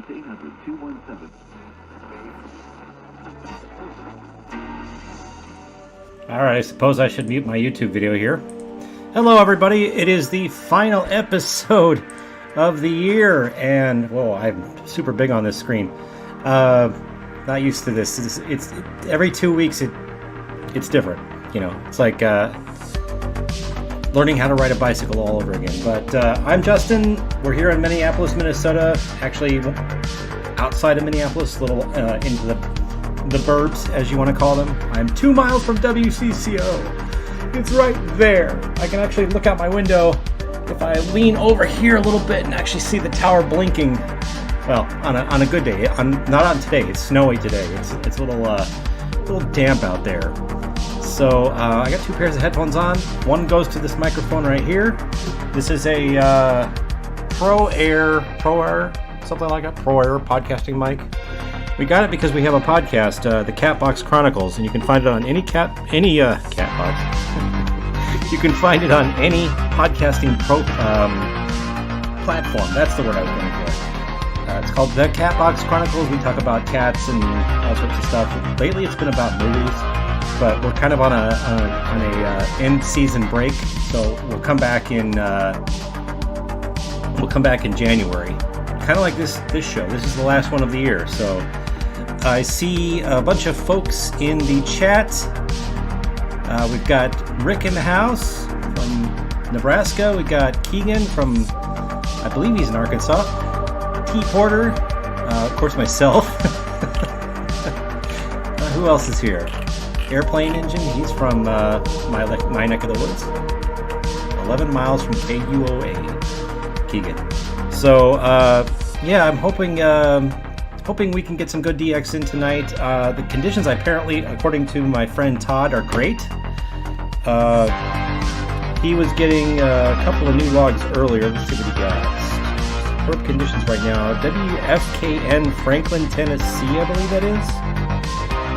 800-217. All right, I suppose I should mute my YouTube video here. Hello, everybody. It is the final episode of the year, and whoa, I'm super big on this screen. Not used to this. It's every 2 weeks. It's different. You know, it's like learning how to ride a bicycle all over again. But I'm Justin. We're here in Minneapolis, Minnesota. Actually, outside of Minneapolis, a little into the burbs, as you want to call them. I'm 2 miles from WCCO. It's right there. I can actually look out my window if I lean over here a little bit and actually see the tower blinking. Well, on a good day. Not on today. It's snowy today. It's a little damp out there. So I got 2 pairs of headphones on. One goes to this microphone right here. This is a Pro Air, something like that. Pro Air podcasting mic. We got it because we have a podcast, the Catbox Chronicles, and you can find it on any Catbox. You can find it on any podcasting platform. That's the word I was looking for. It's called the Catbox Chronicles. We talk about cats and all sorts of stuff. Lately, it's been about movies, but we're kind of on a end season break, so we'll come back in January. Kind of like this show. This is the last one of the year, so I see a bunch of folks in the chat. We've got Rick in the house from Nebraska. We got Keegan from, I believe he's in Arkansas. T. Porter, of course myself. Who else is here? Airplane Engine. He's from my neck of the woods. 11 miles from KUOA. Keegan. So yeah, I'm hoping we can get some good DX in tonight. The conditions apparently, according to my friend Todd, are great. He was getting a couple of new logs earlier. Let's see what he got. Superb conditions right now. WFKN Franklin, Tennessee, I believe that is.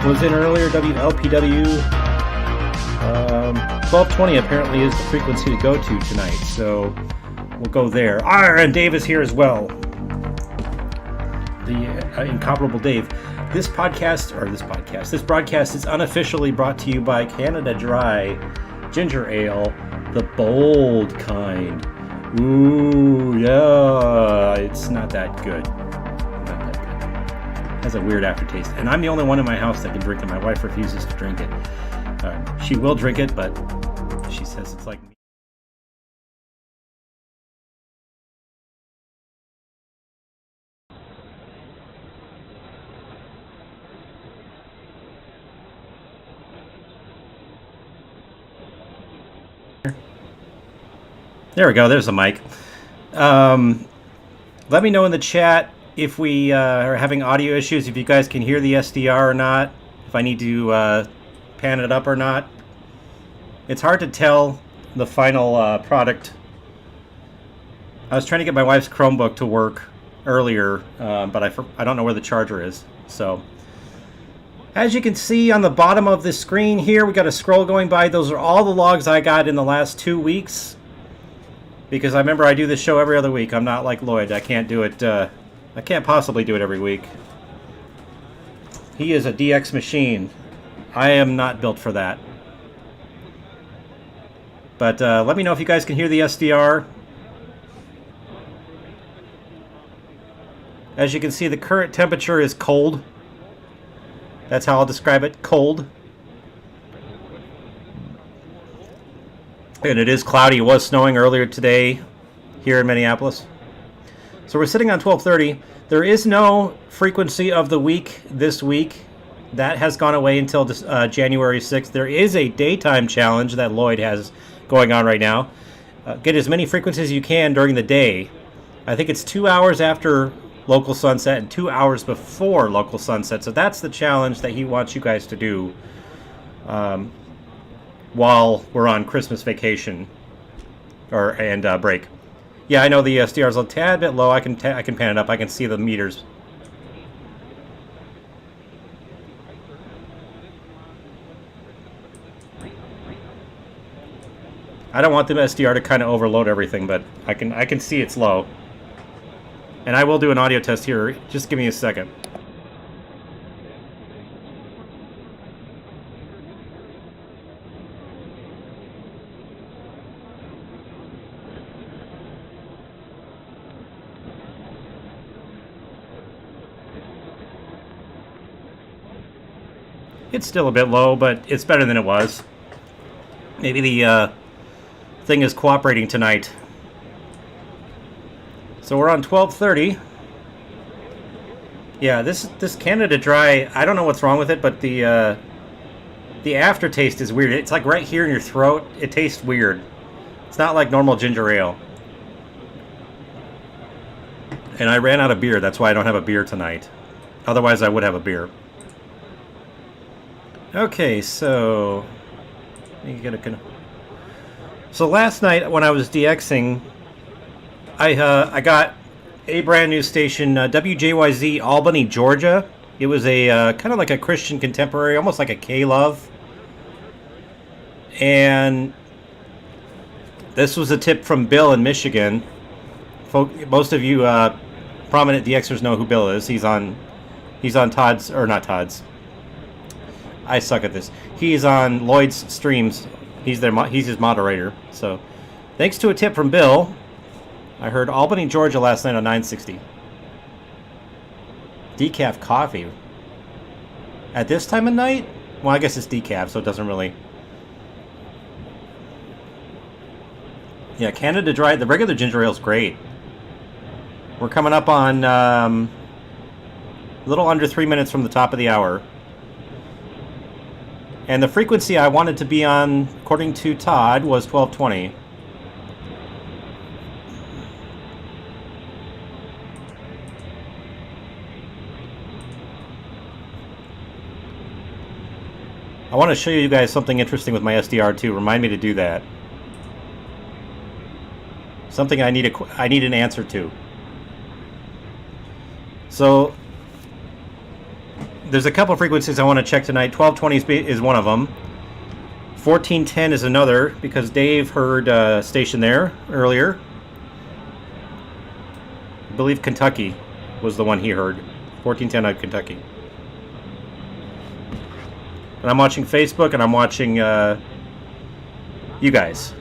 Was in earlier. WLPW 1220 apparently is the frequency to go to tonight. So we'll go there. And Dave is here as well. The incomparable Dave. This broadcast is unofficially brought to you by Canada Dry Ginger Ale, the bold kind. Ooh, yeah, it's not that good. It has a weird aftertaste, and I'm the only one in my house that can drink it. My wife refuses to drink it. She will drink it, but she says it's like. There we go. There's the mic. Let me know in the chat if we are having audio issues, if you guys can hear the SDR or not, if I need to pan it up or not. It's hard to tell the final product. I was trying to get my wife's Chromebook to work earlier, but I don't know where the charger is. So, as you can see on the bottom of the screen here, we got a scroll going by. Those are all the logs I got in the last 2 weeks. Because I remember I do this show every other week. I'm not like Lloyd. I can't do it. I can't possibly do it every week. He is a DX machine. I am not built for that. But let me know if you guys can hear the SDR. As you can see, the current temperature is cold. That's how I'll describe it. Cold. And it is cloudy. It was snowing earlier today here in Minneapolis. So we're sitting on 1230. There is no frequency of the week this week. That has gone away until January 6th. There is a daytime challenge that Lloyd has going on right now. Get as many frequencies as you can during the day. I think it's 2 hours after local sunset and 2 hours before local sunset. So that's the challenge that he wants you guys to do. While we're on Christmas vacation and break. Yeah, I know the SDR is a tad bit low. I can pan it up. I can see the meters. I don't want the SDR to kind of overload everything, but I can see it's low. And I will do an audio test here. Just give me a second. It's still a bit low, but it's better than it was. Maybe the thing is cooperating tonight. So we're on 12:30. Yeah, this Canada Dry, I don't know what's wrong with it, but the aftertaste is weird. It's like right here in your throat. It tastes weird. It's not like normal ginger ale. And I ran out of beer. That's why I don't have a beer tonight. Otherwise, I would have a beer. Okay, so so last night when I was DXing, I got a brand new station, WJYZ Albany, Georgia. It was a kind of like a Christian contemporary, almost like a K-Love. And this was a tip from Bill in Michigan. Most of you prominent DXers know who Bill is. He's on Todd's, or not Todd's. I suck at this. He's on Lloyd's streams. He's his moderator. So, thanks to a tip from Bill, I heard Albany, Georgia last night on 960. Decaf coffee. At this time of night? Well, I guess it's decaf, so it doesn't really... Yeah, Canada Dry. The regular ginger ale is great. We're coming up on a little under 3 minutes from the top of the hour. And the frequency I wanted to be on, according to Todd, was 1220. I want to show you guys something interesting with my SDR too. Remind me to do that. Something I need an answer to. So there's a couple frequencies I want to check tonight. 1220 is one of them. 1410 is another, because Dave heard a station there earlier. I believe Kentucky was the one he heard. 1410 out of Kentucky. And I'm watching Facebook, and I'm watching you guys.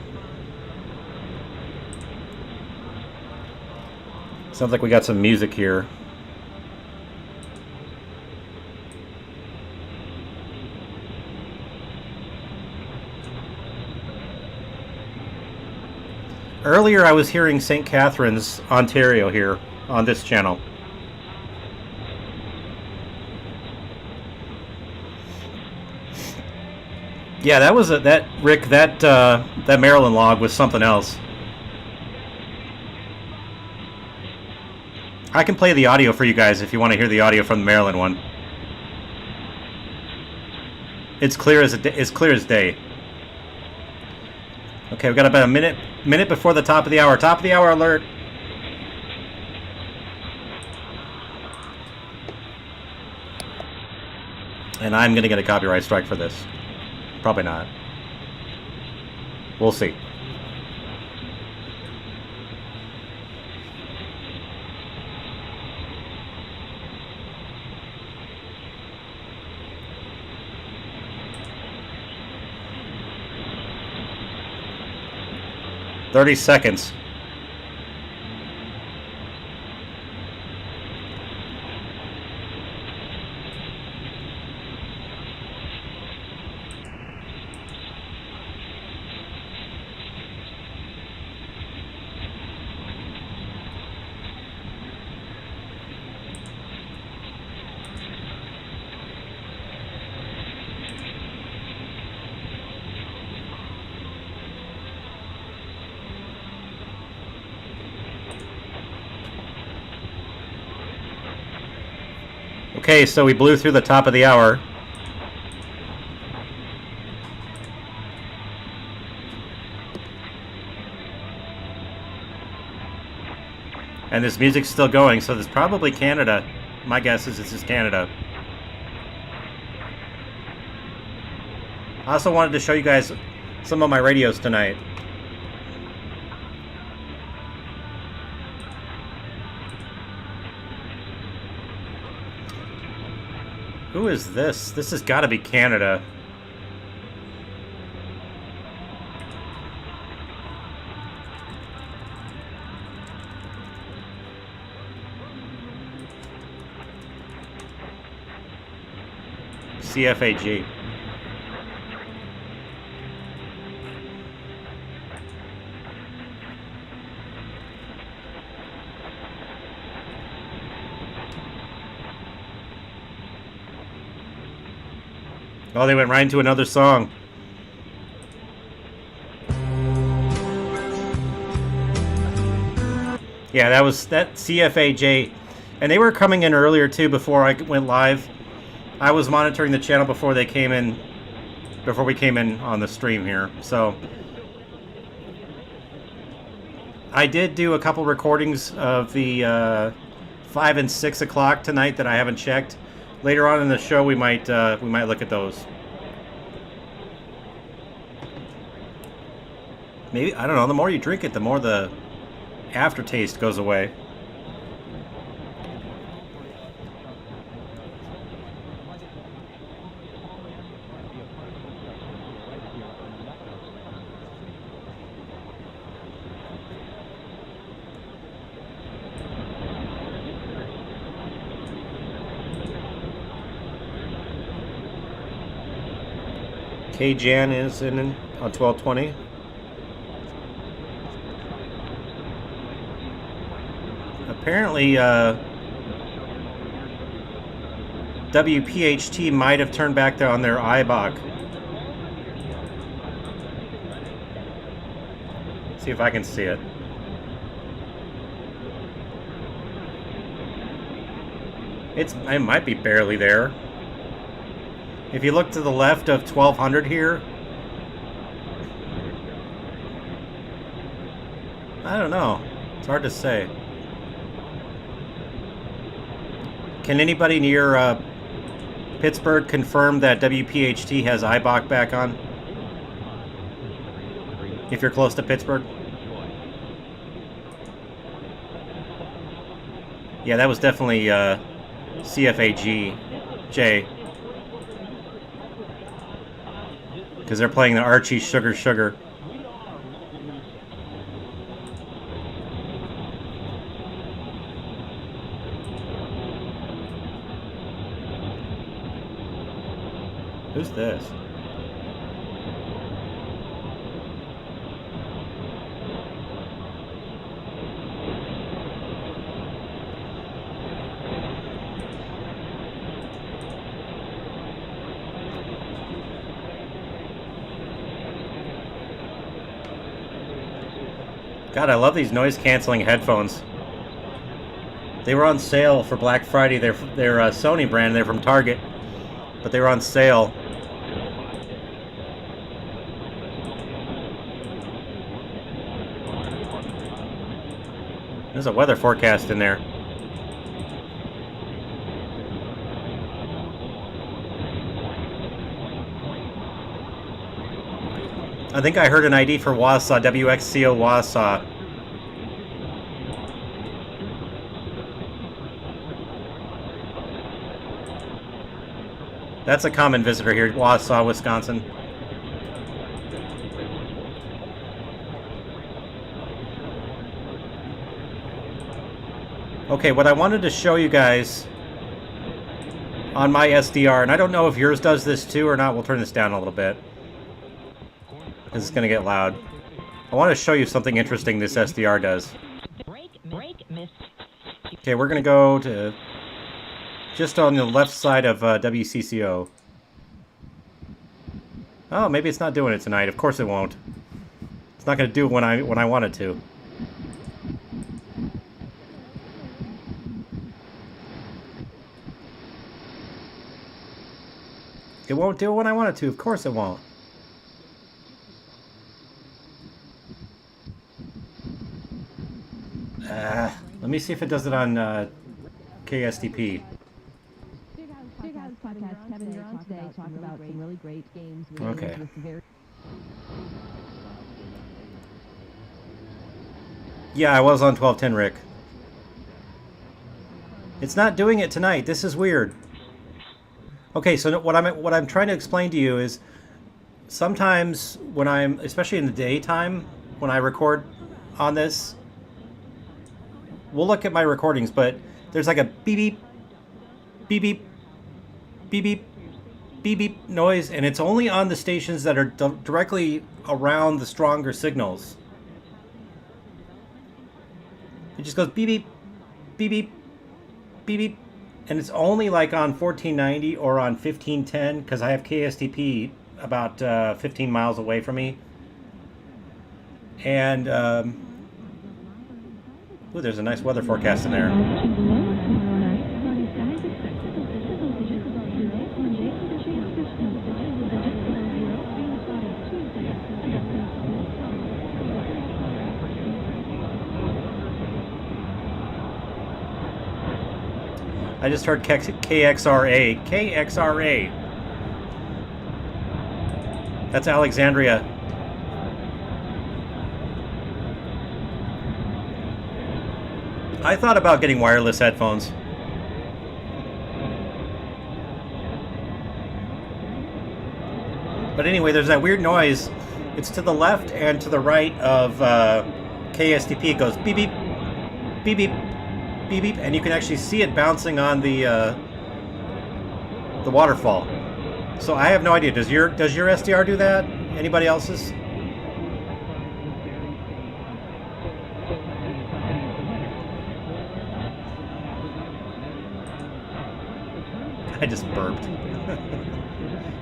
Sounds like we got some music here. Earlier I was hearing St. Catharines, Ontario here on this channel. Yeah, that was Rick, that Maryland log was something else. I can play the audio for you guys if you want to hear the audio from the Maryland one. It's clear as day. Okay, we've got about a minute before the top of the hour. Top of the hour alert. And I'm going to get a copyright strike for this. Probably not. We'll see. "30 seconds. Okay, so we blew through the top of the hour. And this music's still going, so this is probably Canada. My guess is this is Canada. I also wanted to show you guys some of my radios tonight. Who is this? This has got to be Canada. CFAG. Oh, they went right into another song. Yeah, that was that CFAJ. And they were coming in earlier too before I went live. I was monitoring the channel before they came in, before we came in on the stream here. So I did do a couple recordings of the 5 and 6 o'clock tonight that I haven't checked. Later on in the show, we might look at those. Maybe, I don't know. The more you drink it, the more the aftertaste goes away. K-Jan is in on 1220. Apparently, WPHT might have turned back on their IBOC. See if I can see it. It might be barely there. If you look to the left of 1200 here, I don't know. It's hard to say. Can anybody near Pittsburgh confirm that WPHT has IBOC back on? If you're close to Pittsburgh? Yeah, that was definitely CFAG J. Because they're playing the Archie Sugar Sugar. Who's this? God, I love these noise-canceling headphones. They were on sale for Black Friday. They're Sony brand. They're from Target, but they were on sale. There's a weather forecast in there. I think I heard an ID for Wausau, WXCO Wausau. That's a common visitor here, Wausau, Wisconsin. Okay, what I wanted to show you guys on my SDR, and I don't know if yours does this too or not. We'll turn this down a little bit, because it's going to get loud. I want to show you something interesting this SDR does. Okay, we're going to go to just on the left side of WCCO. Oh, maybe it's not doing it tonight. Of course it won't. It's not going to do it when I want it to. It won't do it when I want it to. Of course it won't. Let me see if it does it on KSTP. Okay. Yeah, I was on 1210, Rick. It's not doing it tonight. This is weird. Okay, so what I'm trying to explain to you is sometimes when I'm, especially in the daytime, when I record on this, we'll look at my recordings, but there's like a beep beep beep beep beep beep beep noise, and it's only on the stations that are directly around the stronger signals. It just goes beep beep beep beep beep beep, and it's only like on 1490 or on 1510 because I have KSTP about 15 miles away from me. And ooh, there's a nice weather forecast in there. I just heard KXRA. KXRA. That's Alexandria. I thought about getting wireless headphones. But anyway, there's that weird noise. It's to the left and to the right of KSTP. It goes beep beep, beep beep, beep beep, and you can actually see it bouncing on the waterfall. So I have no idea. Does your SDR do that? Anybody else's? I just burped.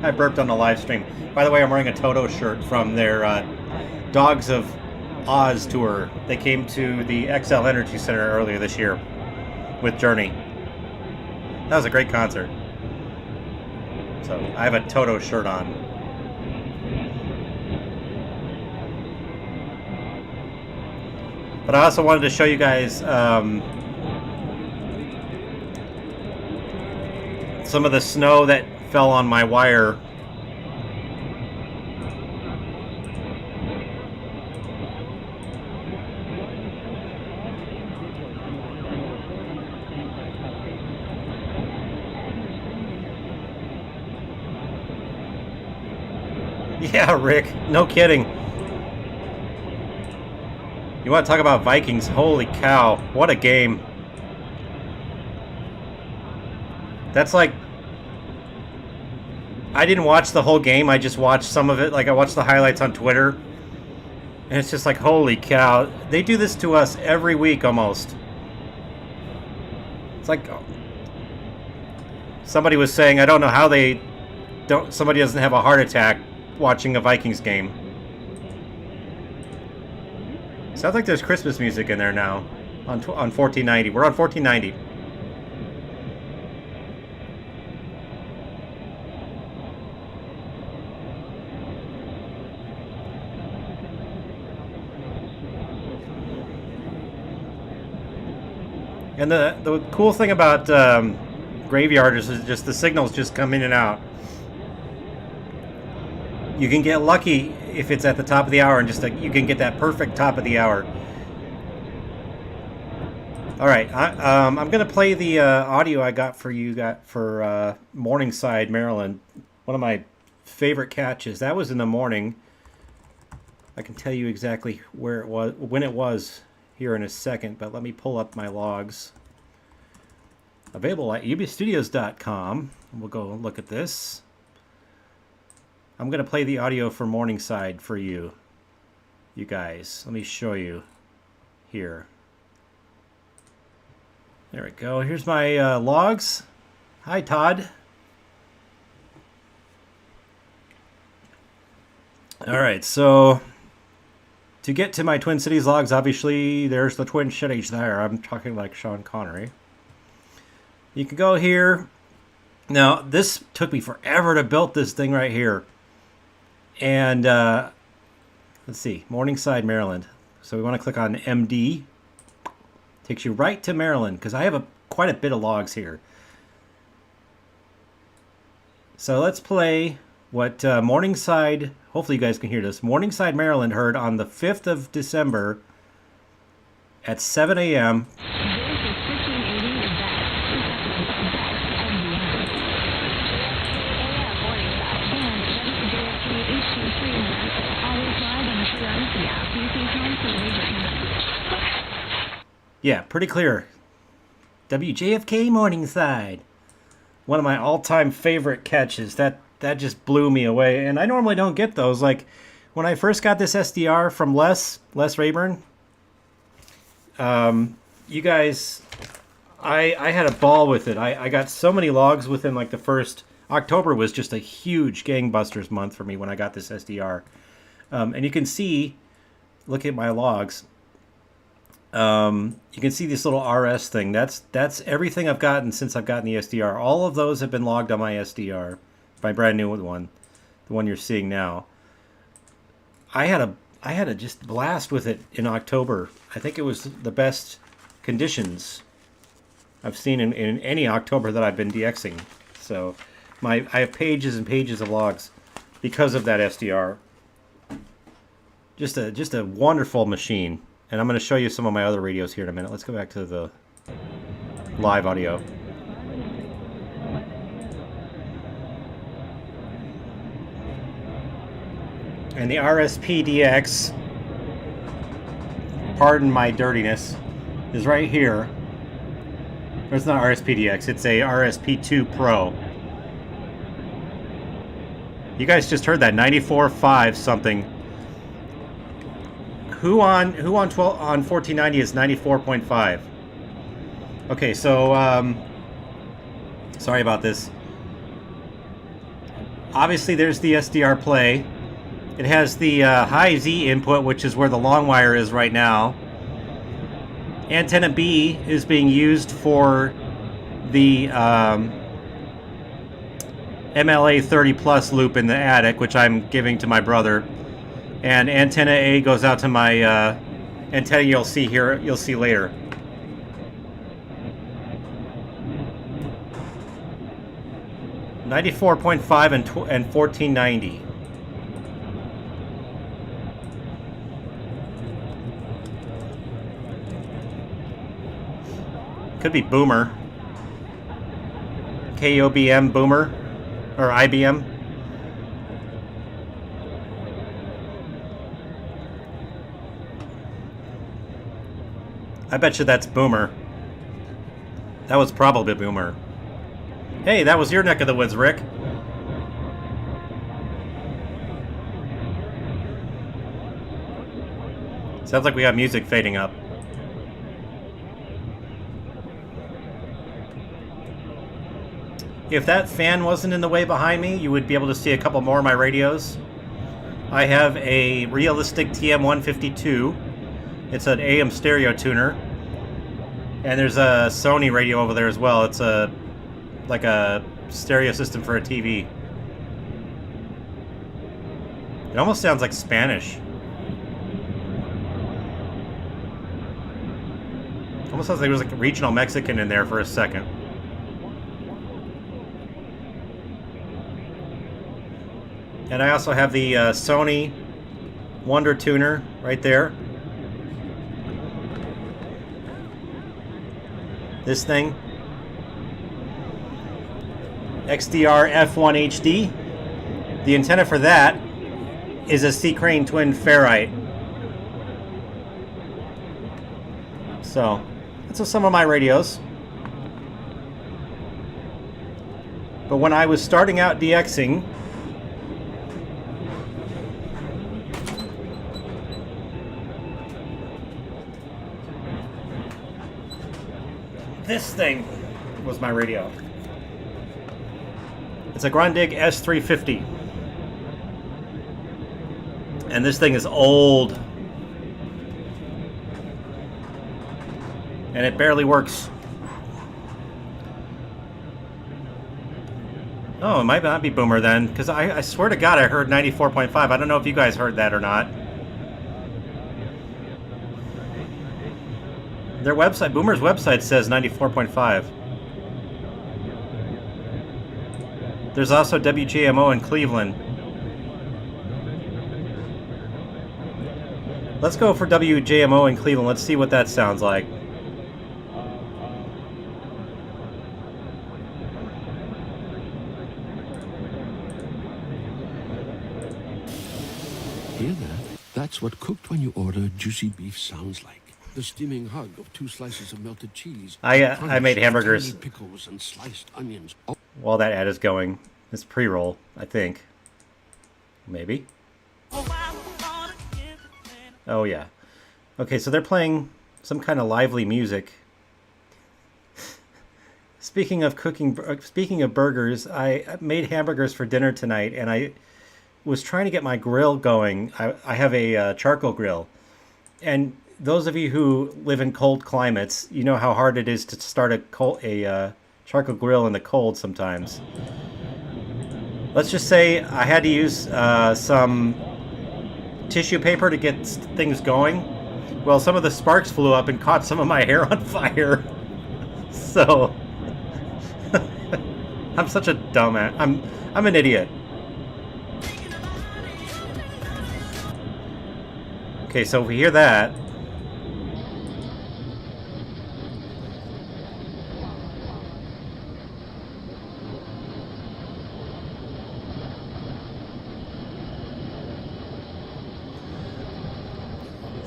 I burped on the live stream. By the way, I'm wearing a Toto shirt from their Dogs of Oz tour. They came to the XL Energy Center earlier this year with Journey. That was a great concert. So I have a Toto shirt on. But I also wanted to show you guys some of the snow that fell on my wire. Yeah, Rick, no kidding. You want to talk about Vikings? Holy cow, what a game. That's like, I didn't watch the whole game, I just watched some of it. Like, I watched the highlights on Twitter, and it's just like, holy cow. They do this to us every week almost. It's like, somebody was saying, I don't know how somebody doesn't have a heart attack watching a Vikings game. Sounds like there's Christmas music in there now on 1490. We're on 1490. And the cool thing about Graveyard is just the signals just come in and out. You can get lucky if it's at the top of the hour, and just you can get that perfect top of the hour. All right, I'm going to play the audio I got for Morningside, Maryland. One of my favorite catches. That was in the morning. I can tell you exactly where it was, when it was here in a second, but let me pull up my logs. Available at ubstudios.com. We'll go look at this. I'm going to play the audio for Morningside for you guys. Let me show you here. There we go. Here's my logs. Hi, Todd. All right, so to get to my Twin Cities logs, obviously, there's the Twin Cities there. I'm talking like Sean Connery. You can go here. Now, this took me forever to build this thing right here. And let's see, Morningside, Maryland. So we want to click on MD. Takes you right to Maryland, because I have quite a bit of logs here. So let's play what Morningside, hopefully you guys can hear this, Morningside, Maryland heard on the 5th of December at 7 a.m. Yeah, pretty clear. WJFK Morningside. One of my all-time favorite catches. That just blew me away. And I normally don't get those. Like when I first got this SDR from Les Rayburn, you guys, I had a ball with it. I got so many logs within like the first. October was just a huge gangbusters month for me when I got this SDR. And you can see, look at my logs. You can see this little RS thing. That's everything I've gotten since I've gotten the SDR. All of those have been logged on my SDR, my brand new one, the one you're seeing now. I had a just blast with it in October. I think it was the best conditions I've seen in any October that I've been DXing. So I have pages and pages of logs because of that SDR. Just a wonderful machine. And I'm going to show you some of my other radios here in a minute. Let's go back to the live audio. And the RSPDX, pardon my dirtiness, is right here. Or it's not RSPDX, it's a RSP2 Pro. You guys just heard that 94.5 something. Who on 1490 is 94.5? Okay, so sorry about this. Obviously, there's the SDR play. It has the high Z input, which is where the long wire is right now. Antenna B is being used for the MLA 30 plus loop in the attic, which I'm giving to my brother. And antenna A goes out to my antenna you'll see here, you'll see later. .5 and 1490. Could be Boomer. KOBM Boomer. Or IBM. I bet you that's Boomer. That was probably Boomer. Hey, that was your neck of the woods, Rick. Sounds like we got music fading up. If that fan wasn't in the way behind me, you would be able to see a couple more of my radios. I have a realistic TM152. It's an AM stereo tuner. And there's a Sony radio over there as well. It's like a stereo system for a TV. It almost sounds like Spanish. Almost sounds like there was like a regional Mexican in there for a second. And I also have the Sony Wonder tuner right there. This thing. XDR F1 HD. The antenna for that is a C Crane twin ferrite. So, that's some of my radios. But when I was starting out DXing, this thing was my radio. It's a Grundig S350. And this thing is old. And it barely works. Oh, it might not be Boomer then, because I swear to God I heard 94.5. I don't know if you guys heard that or not. Their website, Boomer's website says 94.5. There's also WJMO in Cleveland. Let's go for WJMO in Cleveland. Let's see what that sounds like. Hear that? That's what cooked when you order juicy beef sounds like. The steaming hug of 2 slices of melted cheese. I made hamburgers. Pickles and sliced onions. While that ad is going, it's pre-roll, I think. Maybe. Oh yeah. Okay, so they're playing some kind of lively music. Speaking of burgers, I made hamburgers for dinner tonight, and I was trying to get my grill going. I have a charcoal grill, and those of you who live in cold climates, you know how hard it is to start a charcoal grill in the cold sometimes. Let's just say I had to use some tissue paper to get things going. Well, some of the sparks flew up and caught some of my hair on fire. So I'm such a dumbass. I'm an idiot. Okay, so if we hear that,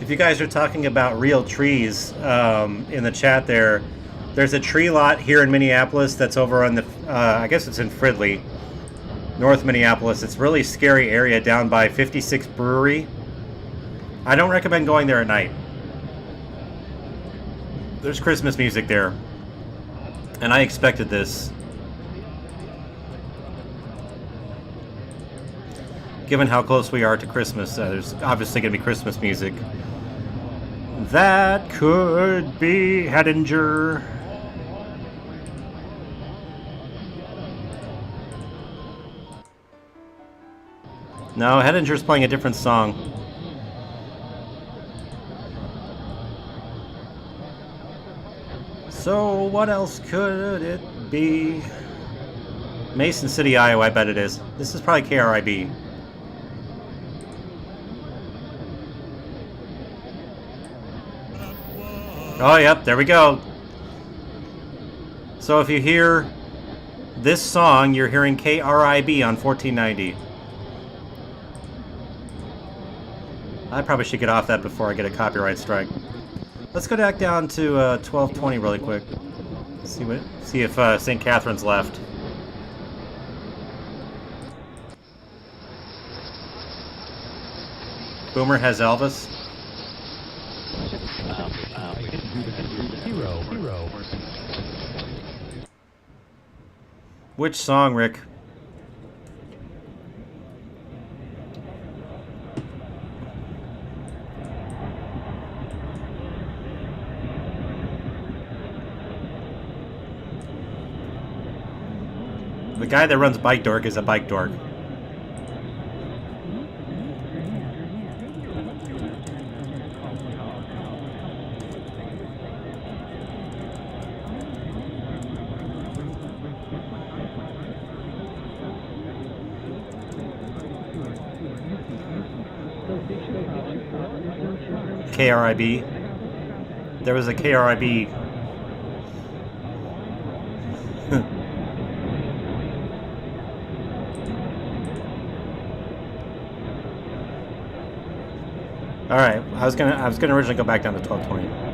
if you guys are talking about real trees in the chat there's a tree lot here in Minneapolis that's over on the, I guess it's in Fridley, North Minneapolis. It's a really scary area down by 56 Brewery. I don't recommend going there at night. There's Christmas music there, and I expected this. Given how close we are to Christmas, there's obviously going to be Christmas music. That could be Hettinger. No, Hettinger's playing a different song. So what else could it be? Mason City, Iowa, I bet it is. This is probably KRIB. Oh, yep, there we go. So if you hear this song, you're hearing KRIB on 1490. I probably should get off that before I get a copyright strike. Let's go back down to 1220 really quick. See if St. Catherine's left. Boomer has Elvis. Hero. Which song, Rick? The guy that runs Bike Dork is a bike dork. KRIB. There was a KRIB. All right, I was gonna originally go back down to 1220.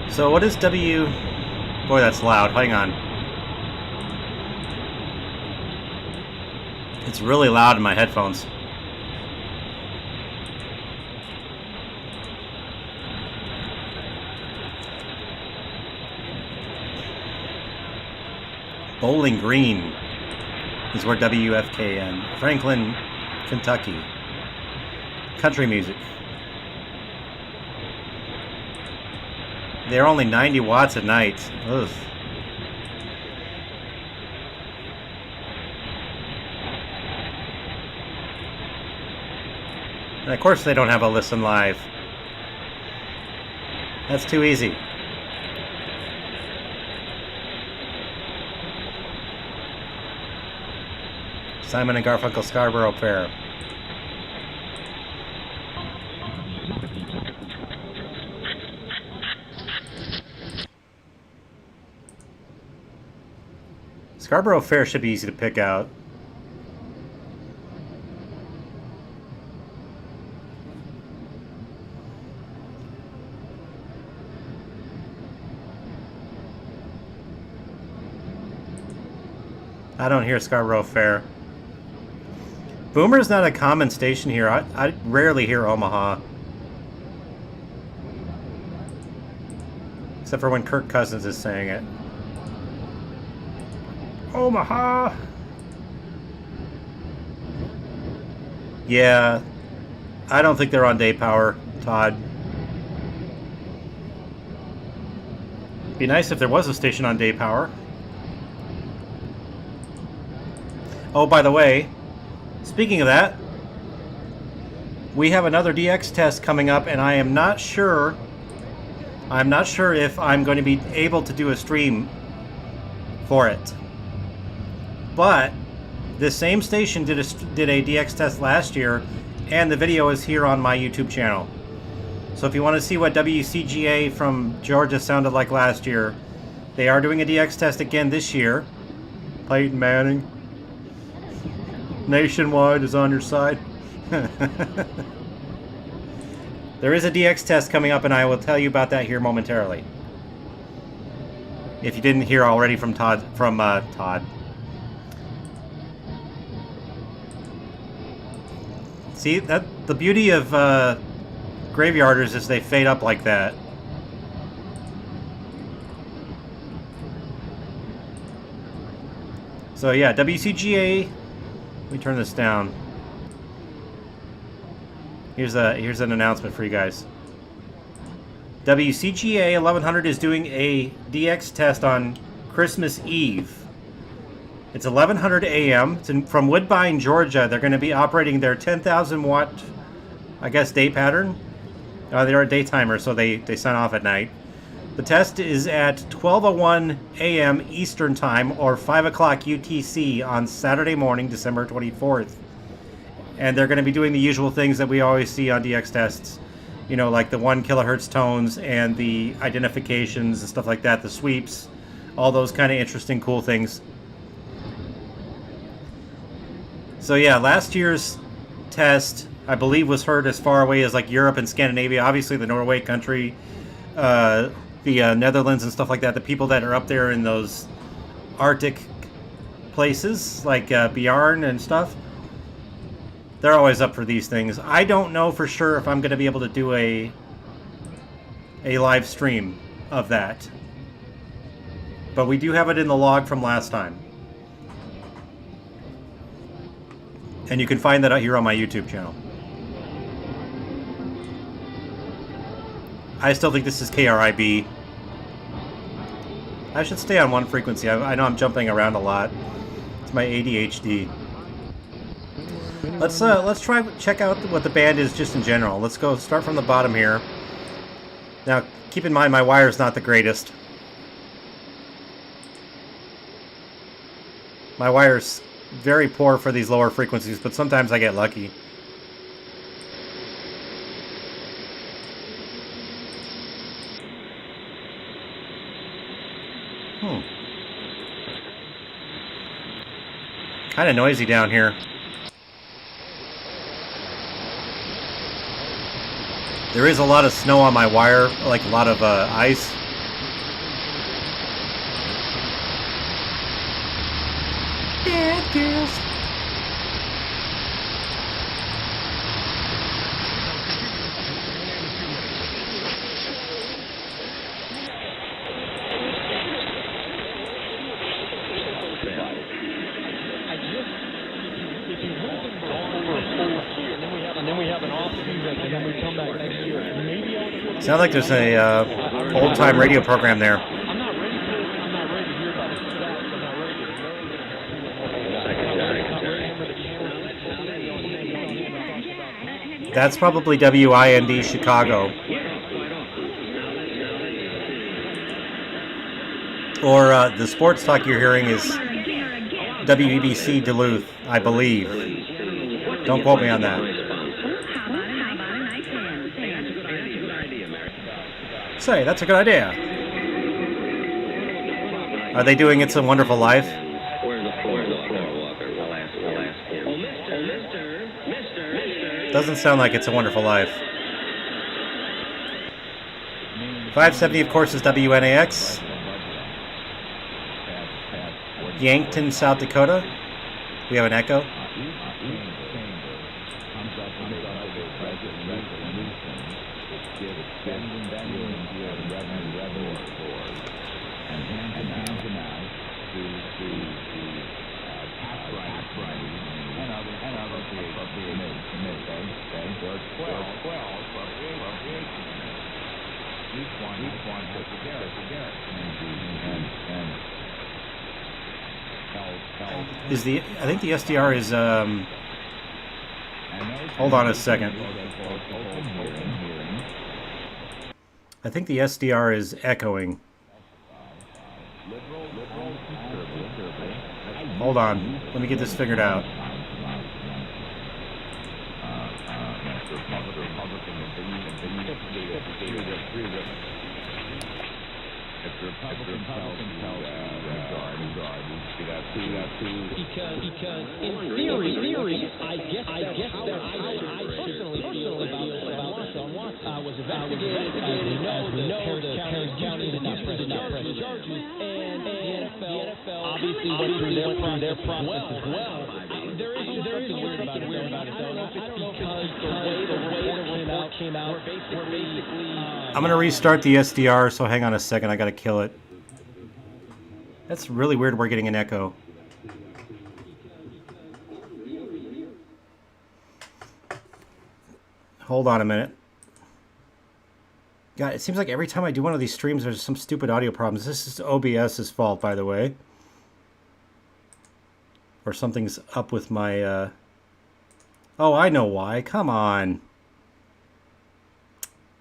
So what is W? Boy, that's loud. Hang on. It's really loud in my headphones. Bowling Green is where WFKN. Franklin, Kentucky. Country music. They're only 90 watts at night. Ugh. And of course they don't have a listen live. That's too easy. Simon and Garfunkel Scarborough Fair. Scarborough Fair should be easy to pick out. I don't hear Scarborough Fair. Boomer's not a common station here. I rarely hear Omaha. Except for when Kirk Cousins is saying it. Omaha! Yeah. I don't think they're on day power, Todd. Be nice if there was a station on day power. Oh, by the way, speaking of that, we have another DX test coming up, and I'm not sure if I'm going to be able to do a stream for it. But this same station did a DX test last year, and the video is here on my YouTube channel. So if you want to see what WCGA from Georgia sounded like last year, they are doing a DX test again this year. Peyton Manning. Nationwide is on your side. There is a DX test coming up, and I will tell you about that here momentarily. If you didn't hear already from Todd. See, that the beauty of graveyarders is they fade up like that. So yeah, WCGA. Let me turn this down. Here's an announcement for you guys. WCGA 1100 is doing a DX test on Christmas Eve. It's 1100 a.m. It's from Woodbine, Georgia. They're going to be operating their 10,000 watt, I guess, day pattern. They're a day timer, so they sign off at night. The test is at 12:01 a.m. Eastern Time or 5 o'clock UTC on Saturday morning, December 24th. And they're going to be doing the usual things that we always see on DX tests. You know, like the 1 kilohertz tones and the identifications and stuff like that, the sweeps, all those kind of interesting, cool things. So yeah, last year's test, I believe, was heard as far away as like Europe and Scandinavia, obviously the Norway country, the Netherlands and stuff like that. The people that are up there in those Arctic places, like Bjorn and stuff, they're always up for these things. I don't know for sure if I'm going to be able to do a live stream of that, but we do have it in the log from last time, and you can find that out here on my YouTube channel. I still think this is KRIB. I should stay on one frequency. I know I'm jumping around a lot. It's my ADHD. Let's check out what the band is just in general. Let's go start from the bottom here. Now, keep in mind my wire's not the greatest. My wire's very poor for these lower frequencies, but sometimes I get lucky. Kind of noisy down here. There is a lot of snow on my wire, like a lot of ice. Bad girls. Sounds like there's a old-time radio program there. That's probably WIND Chicago. Or the sports talk you're hearing is WEBC Duluth, I believe. Don't quote me on that. Say, that's a good idea. Are they doing It's a Wonderful Life? Doesn't sound like It's a Wonderful Life. 570, of course, is WNAX. Yankton, South Dakota. We have an echo. I think the SDR is, hold on a second. I think the SDR is echoing. Hold on, let me get this figured out. Because in theory, I guess that I personally feel about was investigated. We know the Harris County did not press charges, and the NFL obviously went through their process as well. There is something weird about it. I don't know if it's because the way the report came out. Basically, I'm gonna restart the SDR, so hang on a second. I gotta kill it. That's really weird. We're getting an echo. Hold on a minute. God, it seems like every time I do one of these streams, there's some stupid audio problems. This is OBS's fault, by the way. Or something's up with my, Oh, I know why. Come on.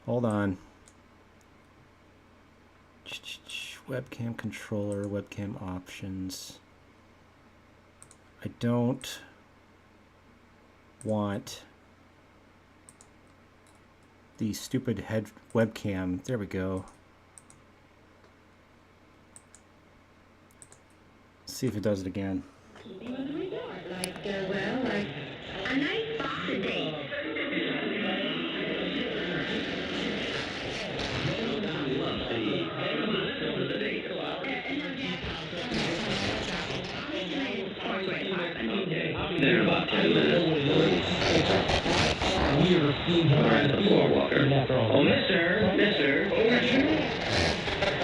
Hold on. Webcam controller, webcam options. I don't want the stupid head webcam. There we go. Let's see if it does it again. Like a nice box of dates. There in about 10 minutes. We're at the floor walker. Oh, mister.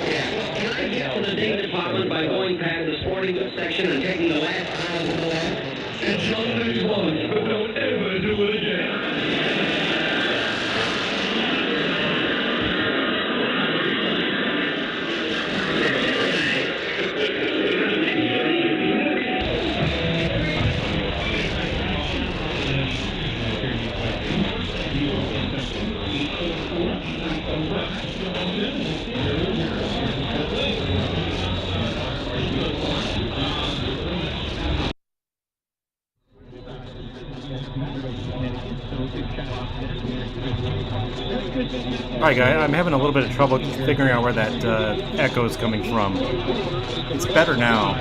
Yeah. Can I get to the date department by going past the sporting goods section and taking the last aisle to the left? It's only once, but don't ever do it again. Alright guys, I'm having a little bit of trouble figuring out where that echo is coming from. It's better now.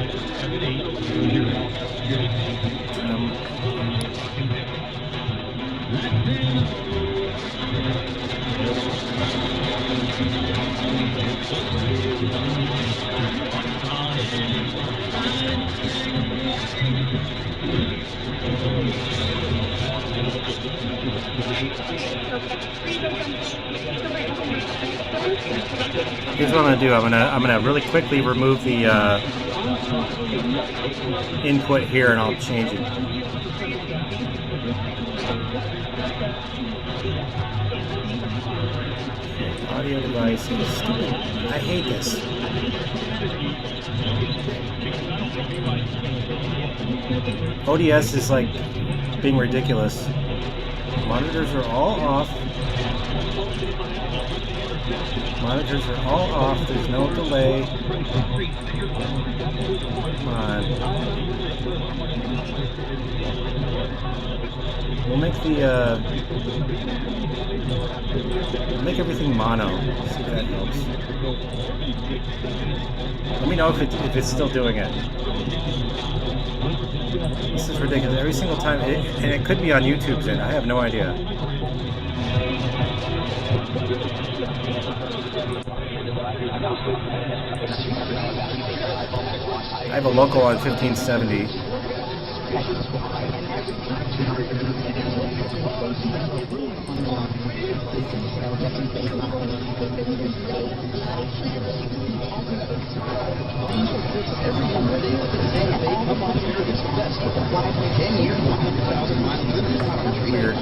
Here's what I'm gonna do. I'm gonna really quickly remove the input here, and I'll change it. Audio devices. Stupid. I hate this. ODS is like being ridiculous. Monitors are all off. Monitors are all off. There's no delay. Come on. We'll make the make everything mono. See if that helps. Let me know if it's still doing it. This is ridiculous. Every single time, and it could be on YouTube's end. I have no idea. I have a local on 1570. Weird.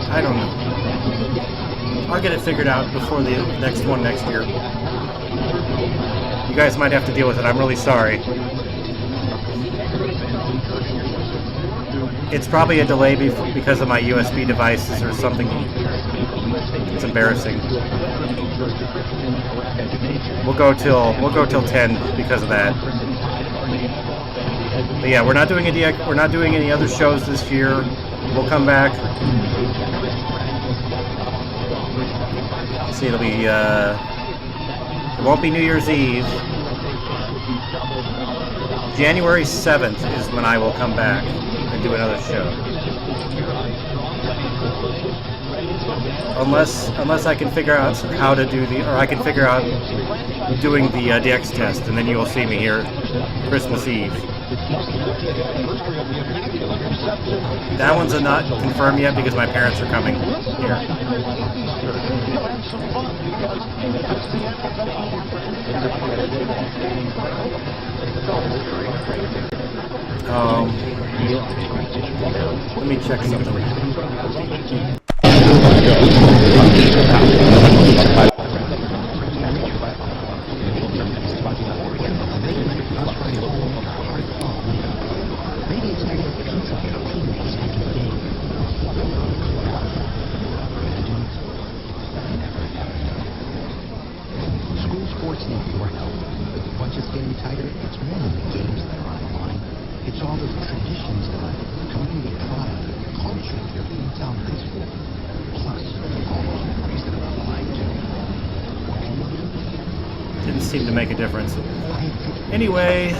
I don't know. I'll get it figured out before the next one next year. You guys might have to deal with it. I'm really sorry. It's probably a delay because of my USB devices or something. It's embarrassing. We'll go till 10 because of that. But yeah, we're not doing any other shows this year. We'll come back. See, it'll be it won't be New Year's Eve. January 7th is when I will come back and do another show. Unless I can figure out how to do I can figure out doing the DX test, and then you will see me here Christmas Eve. That one's not confirmed yet because my parents are coming here. Let me check something. School sports need your help. With the budget's getting tighter, it's more than the games that are on the line. It's all the traditions that are community pride, culture of your hometown high school. Plus, all those memories that are on the line too. What can you do? Didn't seem to make a difference. Anyway,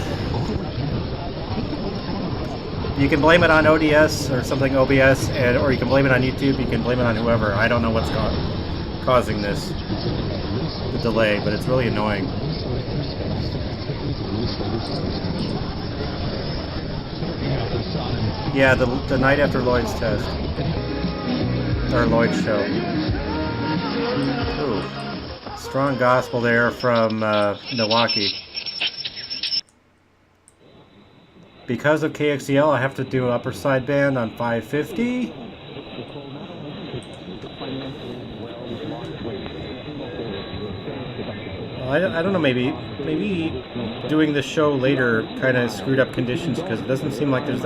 you can blame it on ODS or something OBS, or you can blame it on YouTube. You can blame it on whoever. I don't know what's causing this, the delay, but it's really annoying. Yeah, the night after Lloyd's test. Or Lloyd's show. Ooh. Strong gospel there from Milwaukee. Because of KXEL, I have to do upper sideband on 550. Well, I don't know, maybe doing the show later kind of screwed up conditions because it doesn't seem like they're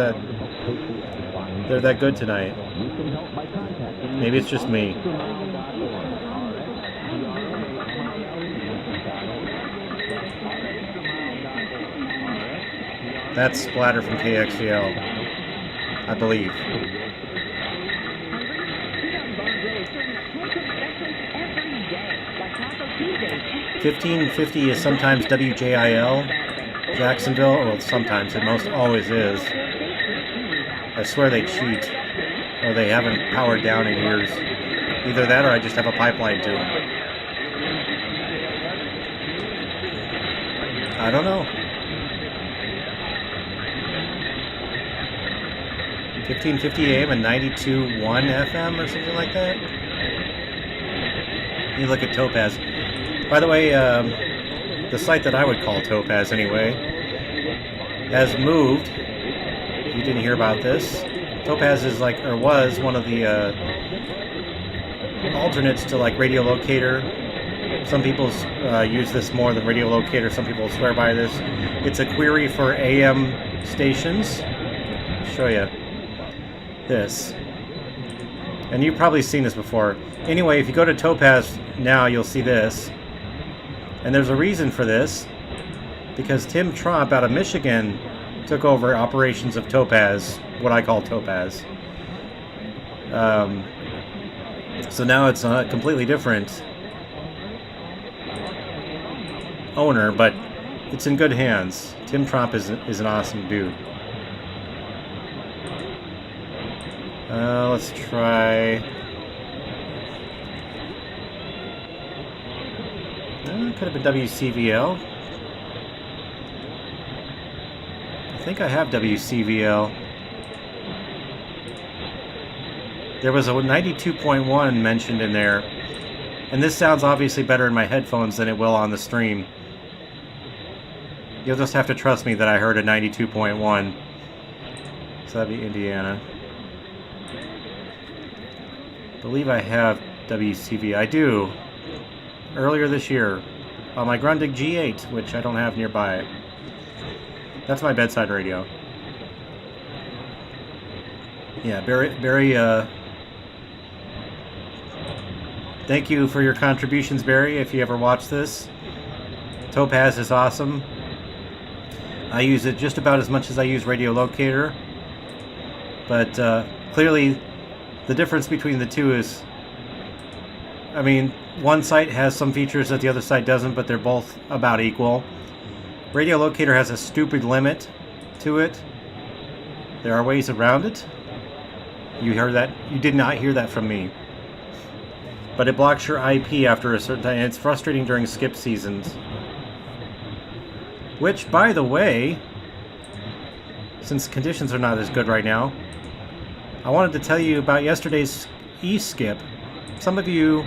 that good tonight. Maybe it's just me. That's Splatter from KXEL, I believe. 1550 is sometimes WJIL, Jacksonville, well, sometimes, it most always is. I swear they cheat, or they haven't powered down in years. Either that or I just have a pipeline to them. I don't know. 1550 AM and 92.1 FM or something like that. You look at Topaz. By the way, the site that I would call Topaz anyway has moved. If you didn't hear about this, Topaz is was one of the alternates to Radio Locator. Some people use this more than Radio Locator. Some people swear by this. It's a query for AM stations. I'll show you this. And you've probably seen this before. Anyway, if you go to Topaz now, you'll see this. And there's a reason for this. Because Tim Trump out of Michigan took over operations of Topaz, what I call Topaz. So now it's a completely different owner, but it's in good hands. Tim Trump is an awesome dude. Let's try... could have been WCVL. I think I have WCVL. There was a 92.1 mentioned in there. And this sounds obviously better in my headphones than it will on the stream. You'll just have to trust me that I heard a 92.1. So that'd be Indiana. I believe I have WCV. I do. Earlier this year. On my Grundig G8, which I don't have nearby. That's my bedside radio. Yeah, Barry, thank you for your contributions, Barry, if you ever watch this. Topaz is awesome. I use it just about as much as I use Radio Locator. But clearly, the difference between the two is... I mean, one site has some features that the other site doesn't, but they're both about equal. Radio Locator has a stupid limit to it. There are ways around it. You heard that? You did not hear that from me. But it blocks your IP after a certain time, and it's frustrating during skip seasons. Which, by the way, since conditions are not as good right now, I wanted to tell you about yesterday's e-skip. Some of you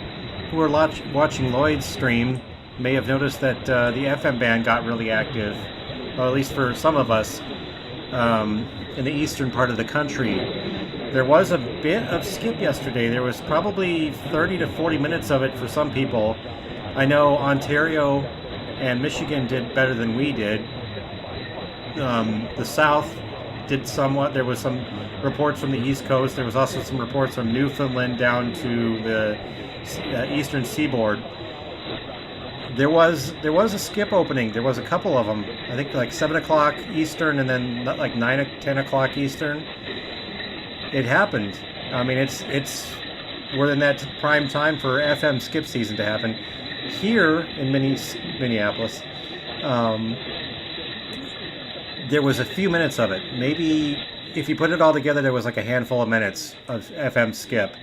who were watching Lloyd's stream may have noticed that the FM band got really active, or at least for some of us, in the eastern part of the country. There was a bit of skip yesterday. There was probably 30 to 40 minutes of it for some people. I know Ontario and Michigan did better than we did. The South did somewhat. There was some reports from the East Coast. There was also some reports from Newfoundland down to the eastern seaboard. There was a skip opening. There was a couple of them. I think like 7 o'clock Eastern and then like 9 or 10 o'clock Eastern. It happened. I mean, we're in that prime time for FM skip season to happen. Here in Minneapolis, there was a few minutes of it. Maybe if you put it all together, there was like a handful of minutes of FM skip.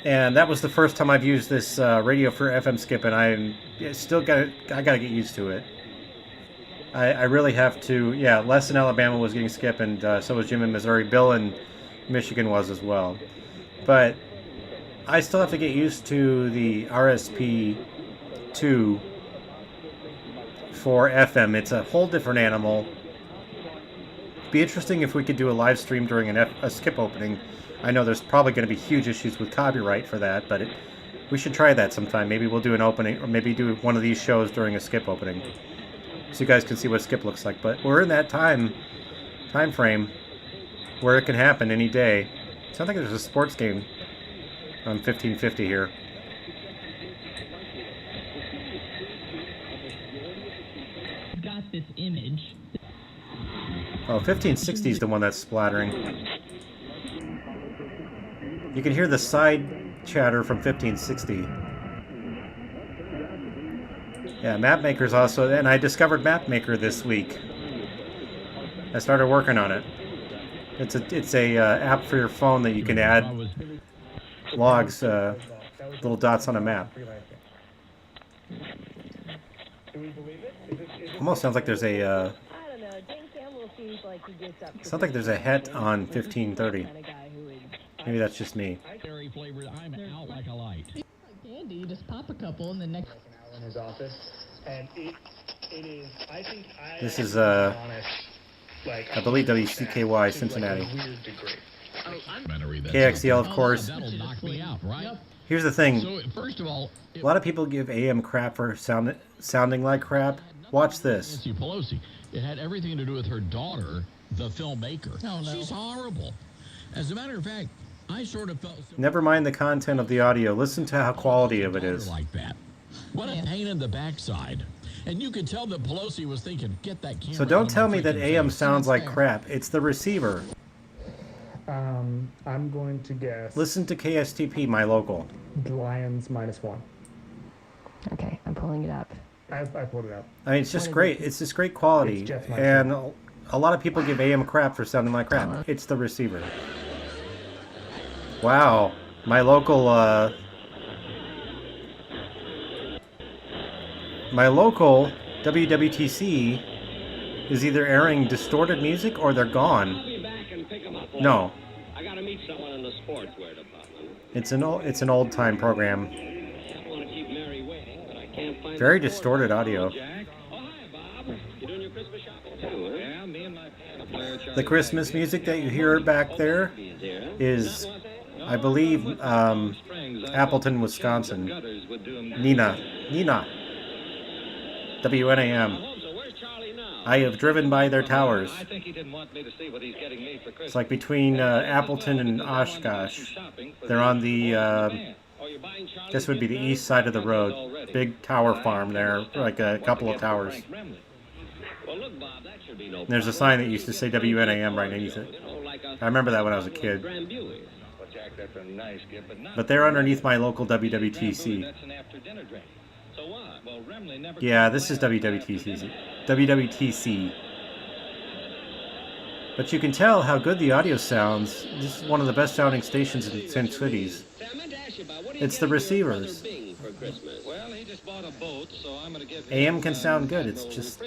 And that was the first time I've used this radio for FM skip, and I gotta get used to it. I really have to. Yeah, Les in Alabama was getting skip, and so was Jim in Missouri. Bill in Michigan was as well. But I still have to get used to the RSP2 for FM. It's a whole different animal. It'd be interesting if we could do a live stream during a skip opening. I know there's probably going to be huge issues with copyright for that, but we should try that sometime. Maybe we'll do an opening, or maybe do one of these shows during a skip opening, so you guys can see what skip looks like. But we're in that time frame where it can happen any day. Sounds like there's a sports game on 1550 here. Got this image. Oh, 1560 is the one that's splattering. You can hear the side chatter from 1560. Yeah, MapMaker's also, and I discovered MapMaker this week. I started working on it. It's a app for your phone that you can add logs, little dots on a map. Almost sounds like there's a sounds like there's a het on 1530. Maybe that's just me. I'm out like a light. Candy, you just pop a couple and the next in his office, and it is. I think this is honest, I believe WCKY Cincinnati. Like a weird degree. KXDL, of course. That'll knock me out, right? Here's the thing. So first of all, A lot of people give AM crap for sounding like crap. Watch this. Nancy Pelosi. It had everything to do with her daughter, the filmmaker. Oh, no. She's horrible. As a matter of fact, I sort of felt Never mind the content of the audio. Listen to how quality of it is. like that. What a pain in the backside. And you could tell that Pelosi was thinking, get that camera. So don't tell me that AM sounds like crap. It's the receiver. I'm going to guess. Listen to KSTP, my local. Lions -1. Okay, I'm pulling it up. I pulled it up. I mean, it's just great. It's just great quality. It's just my And a lot of people give AM crap for sounding like crap. It's the receiver. Wow. My local, WWTC is either airing distorted music or they're gone. No. I gotta meet someone in the sportswear department. It's an old time program. I want to keep Mary waiting, but I can't find Very distorted audio. Oh, hi, Bob. You doing your Christmas shopping too, huh? Yeah, me and my The Christmas music that you hear back there is, I believe, Appleton, Wisconsin. Nina. WNAM. I have driven by their towers. I think he didn't want me to see what he's getting me for Christmas. It's like between Appleton and Oshkosh. They're on the, this would be the east side of the road. Big tower farm there, like a couple of towers. And there's a sign that used to say WNAM right underneath it. I remember that when I was a kid. But they're underneath my local WWTC. Yeah, this is WWTC. But you can tell how good the audio sounds. This is one of the best sounding stations in Twin Cities. It's the receivers. AM can sound good. It's just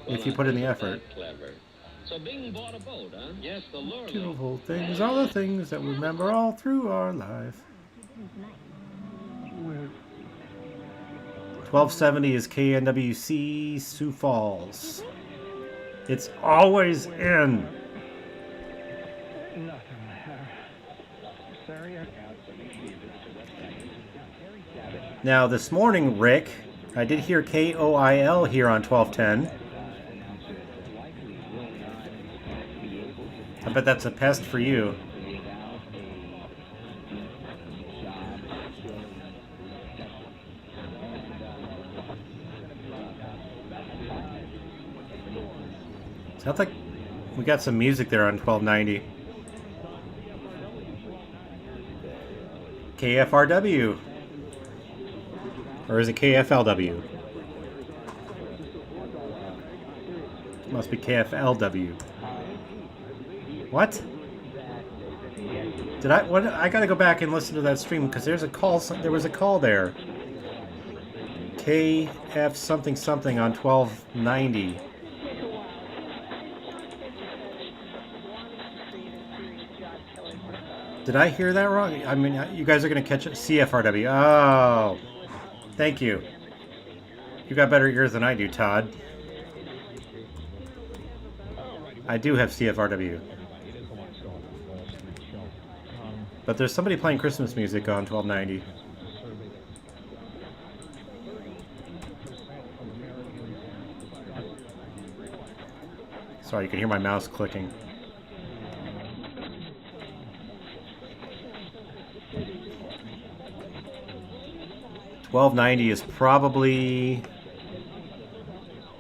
if you put in the effort. So Bing bought a boat, huh? Yes, the lure. Beautiful things are the things that we remember all through our life. 1270 is KNWC Sioux Falls. It's always in. Now this morning, Rick, I did hear KOIL here on 1210. I bet that's a pest for you. Sounds like we got some music there on 1290. KFRW. Or is it KFLW? Must be KFLW. What? Did I? What? I gotta go back and listen to that stream because there's a call. There was a call there. KF something something on 1290. Did I hear that wrong? I mean, you guys are gonna catch it. CFRW. Oh, thank you. You got better ears than I do, Todd. I do have CFRW. But there's somebody playing Christmas music on 1290. Sorry, you can hear my mouse clicking. $12.90 is probably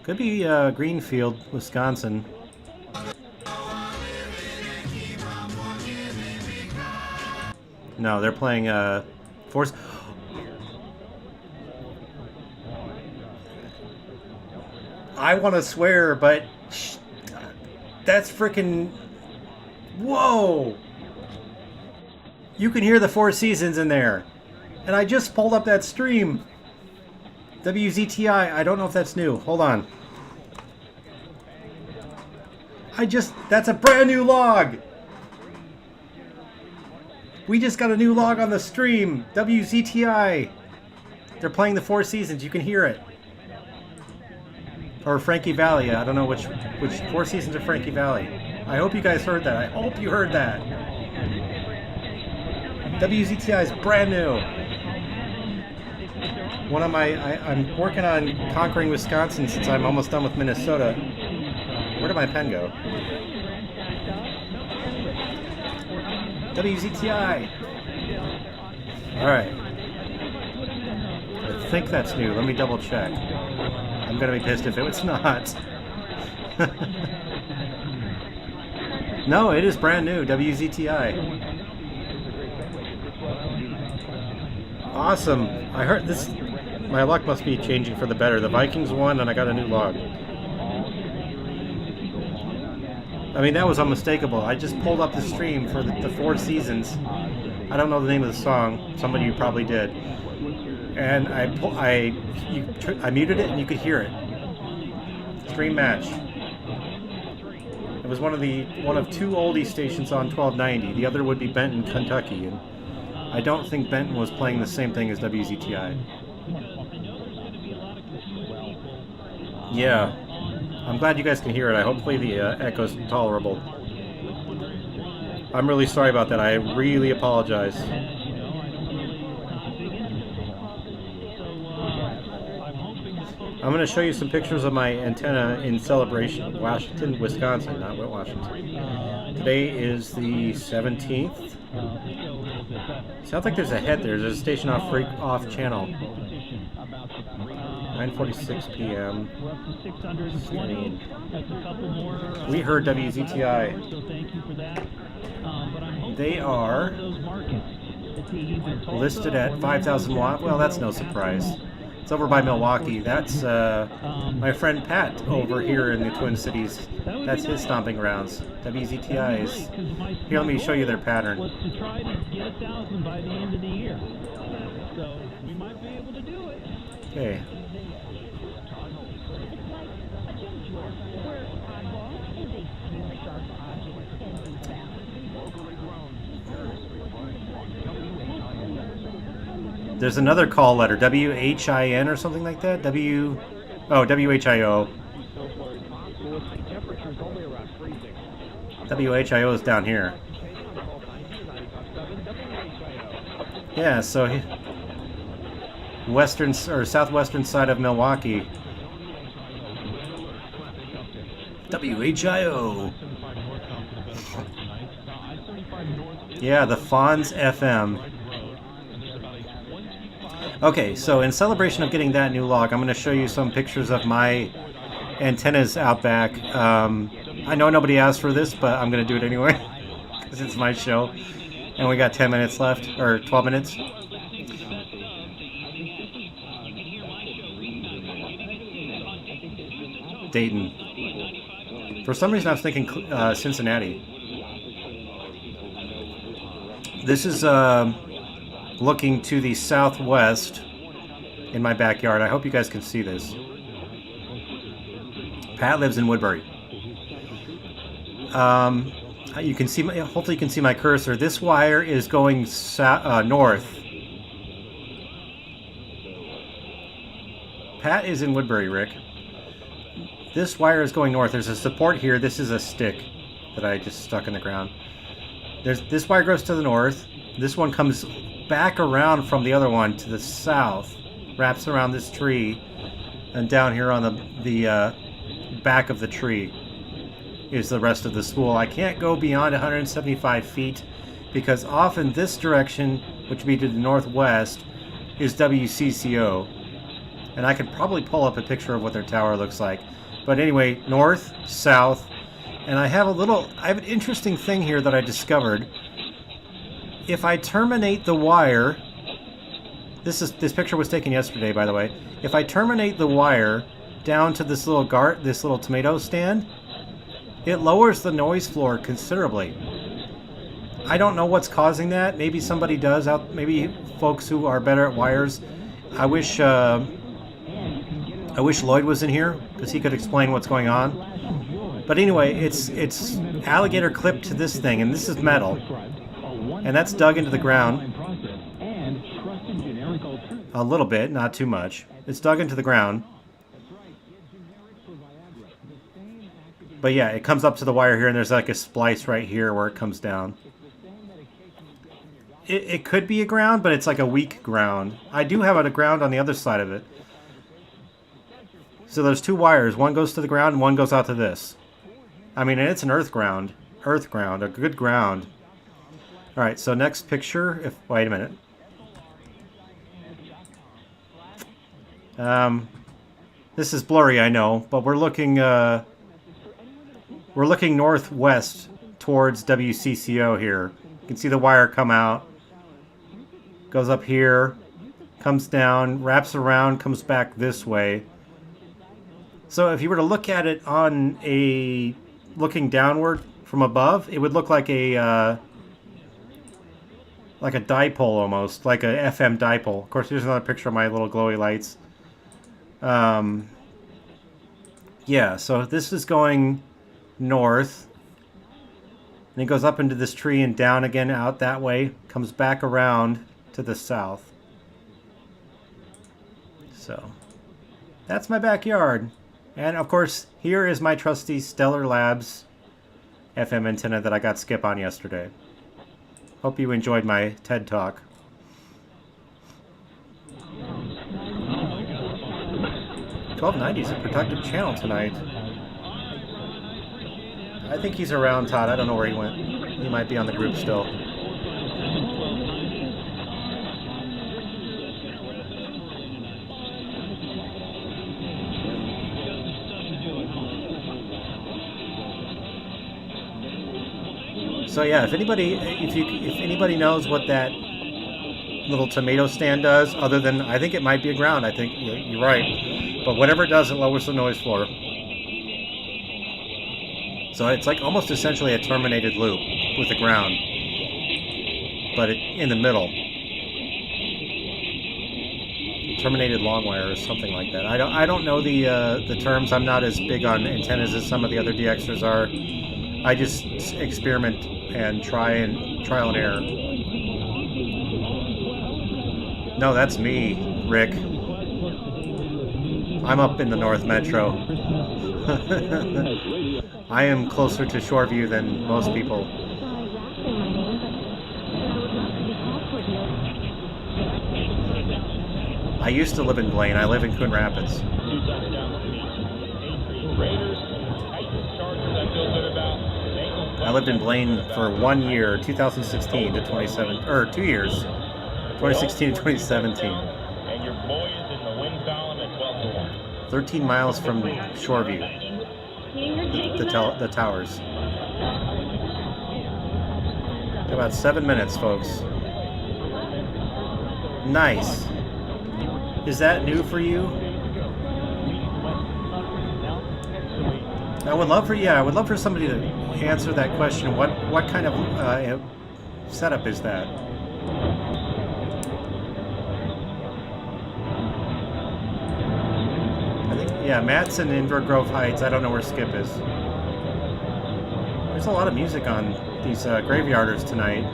could be Greenfield, Wisconsin. No, they're playing Force. I want to swear, but that's freaking. Whoa! You can hear the Four Seasons in there. And I just pulled up that stream. WZTI, I don't know if that's new. Hold on. That's a brand new log. We just got a new log on the stream. WZTI. They're playing the Four Seasons. You can hear it. Or Frankie Valley. I don't know which Four Seasons or Frankie Valley. I hope you guys heard that. I hope you heard that. WZTI is brand new. I'm working on conquering Wisconsin since I'm almost done with Minnesota. Where did my pen go? WZTI. All right. I think that's new. Let me double check. I'm gonna be pissed if it's not. No, it is brand new. WZTI. Awesome. I heard this. My luck must be changing for the better. The Vikings won, and I got a new log. I mean, that was unmistakable. I just pulled up the stream for the Four Seasons. I don't know the name of the song. Somebody you probably did. And I muted it, and you could hear it. Stream match. It was one of two oldie stations on 1290. The other would be Benton, Kentucky, and I don't think Benton was playing the same thing as WZTI. Yeah. I'm glad you guys can hear it. Hopefully the echo's tolerable. I'm really sorry about that. I really apologize. I'm going to show you some pictures of my antenna in Celebration, Washington, Wisconsin, not Washington. Today is the 17th. Sounds like there's a head there. There's a station off channel. 9:46 p.m. We heard WZTI. They are listed at 5,000 watt. Well, that's no surprise. It's over by Milwaukee. That's my friend Pat over here in the Twin Cities. That's his stomping grounds. WZTI is... Here, let me show you their pattern. Okay. There's another call letter, WHIN or something like that. WHIO. WHIO is down here. Yeah, so western or southwestern side of Milwaukee. WHIO. Yeah, the Fonz FM. Okay, so in celebration of getting that new log, I'm going to show you some pictures of my antennas out back. I know nobody asked for this, but I'm going to do it anyway, because it's my show. And we got 10 minutes left, or 12 minutes. Dayton. For some reason I was thinking Cincinnati. This is looking to the southwest in my backyard. I hope you guys can see this. Pat lives in Woodbury. You can see, hopefully you can see my cursor. This wire is going north. Pat is in Woodbury, Rick. This wire is going north. There's a support here. This is a stick that I just stuck in the ground. This wire goes to the north. This one comes back around from the other one to the south, wraps around this tree, and down here on the back of the tree is the rest of the spool. I can't go beyond 175 feet because off in this direction, which would be to the northwest, is WCCO. And I could probably pull up a picture of what their tower looks like. But anyway, north, south, and I have an interesting thing here that I discovered. If I terminate the wire, this picture was taken yesterday, by the way. If I terminate the wire down to this little tomato stand, it lowers the noise floor considerably. I don't know what's causing that. Maybe somebody does out.Maybe folks who are better at wires. I wish Lloyd was in here because he could explain what's going on. But anyway, it's alligator clipped to this thing, and this is metal. And that's dug into the ground a little bit, not too much. It's dug into the ground. But yeah, it comes up to the wire here, and there's like a splice right here where it comes down. It could be a ground, but it's like a weak ground. I do have a ground on the other side of it. So there's two wires. One goes to the ground, and one goes out to this. I mean, and it's an earth ground, a good ground. All right, so next picture. Wait a minute. This is blurry, I know, but we're looking northwest towards WCCO here. You can see the wire come out, goes up here, comes down, wraps around, comes back this way. So if you were to look at it on looking downward from above, it would look like a dipole almost, like a FM dipole. Of course, here's another picture of my little glowy lights. Yeah, so this is going north. And it goes up into this tree and down again out that way. Comes back around to the south. So, that's my backyard. And of course, here is my trusty Stellar Labs FM antenna that I got Skip on yesterday. Hope you enjoyed my TED Talk. $12.90 is a productive channel tonight. I think he's around, Todd. I don't know where he went. He might be on the group still. So yeah, if anybody knows what that little tomato stand does, other than I think it might be a ground. I think you're right. But whatever it does, it lowers the noise floor. So it's like almost essentially a terminated loop with the ground, but in the middle. Terminated long wire or something like that. I don't know the terms. I'm not as big on antennas as some of the other DXers are. I just experiment and trial and error. No, that's me, Rick. I'm up in the North Metro. I am closer to Shoreview than most people. I used to live in Blaine. I live in Coon Rapids. I lived in Blaine for 1 year, 2016 to 27, or 2 years, 2016 to 2017. 13 miles from Shoreview, the towers. About 7 minutes, folks. Nice. Is that new for you? I would love for somebody to answer that question. What kind of setup is that? I think Matt's in Inver Grove Heights. I don't know where Skip is. There's a lot of music on these graveyarders tonight.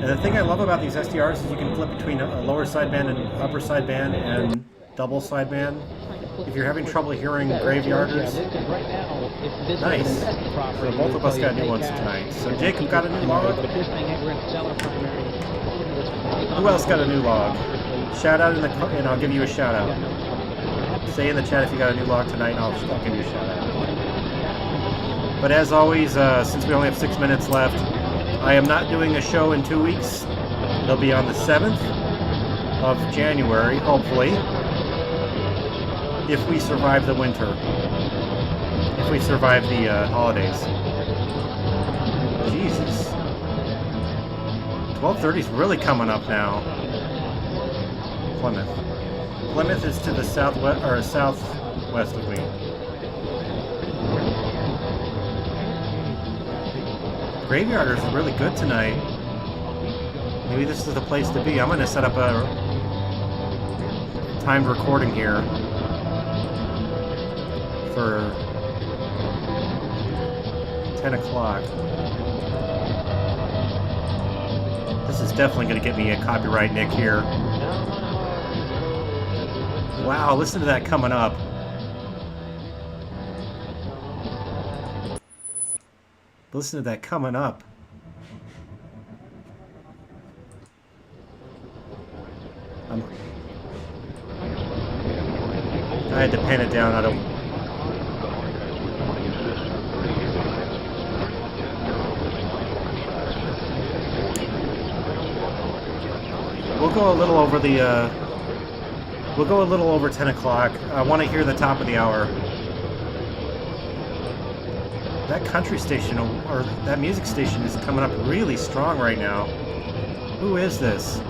And the thing I love about these SDRs is you can flip between a lower sideband and upper sideband and double sideband. If you're having trouble hearing graveyarders, nice. So both of us got new ones tonight. So Jacob got a new log. Who else got a new log? Shout out and I'll give you a shout out. Say in the chat if you got a new log tonight, and I'll give you a shout out. But as always, since we only have 6 minutes left, I am not doing a show in 2 weeks. It'll be on the 7th of January, hopefully. If we survive the winter. If we survive the holidays. Jesus. 12:30 is really coming up now. Plymouth. Plymouth is to the southwest of me. Graveyarders are really good tonight. Maybe this is the place to be. I'm going to set up a timed recording here for 10 o'clock. This is definitely going to get me a copyright nick here. Wow, listen to that coming up. Listen to that coming up. I had to pen it down. I don't. go a little over the. We'll go a little over 10 o'clock. I want to hear the top of the hour. That country station or that music station is coming up really strong right now. Who is this?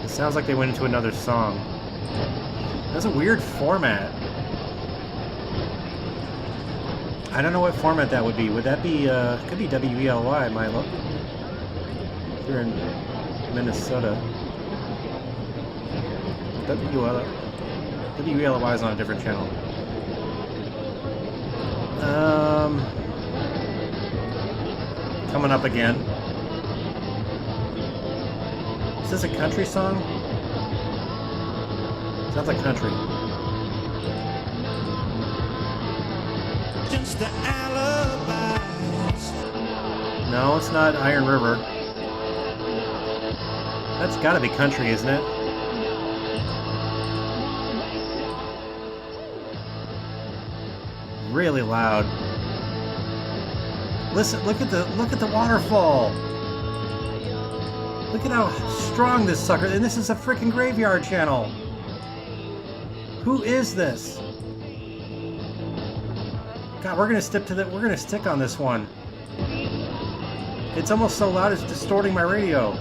It sounds like they went into another song. That's a weird format. I don't know what format that would be. Would that be, could be WELY, my look. Here in Minnesota. WELY is on a different channel. Coming up again. Is this a country song? Sounds like country. Just the alibis. No, it's not Iron River. That's gotta be country, isn't it? Really loud. Listen, look at the waterfall. Look at how strong this sucker, and this is a freaking graveyard channel. Who is this? God, we're gonna stick on this one. It's almost so loud it's distorting my radio.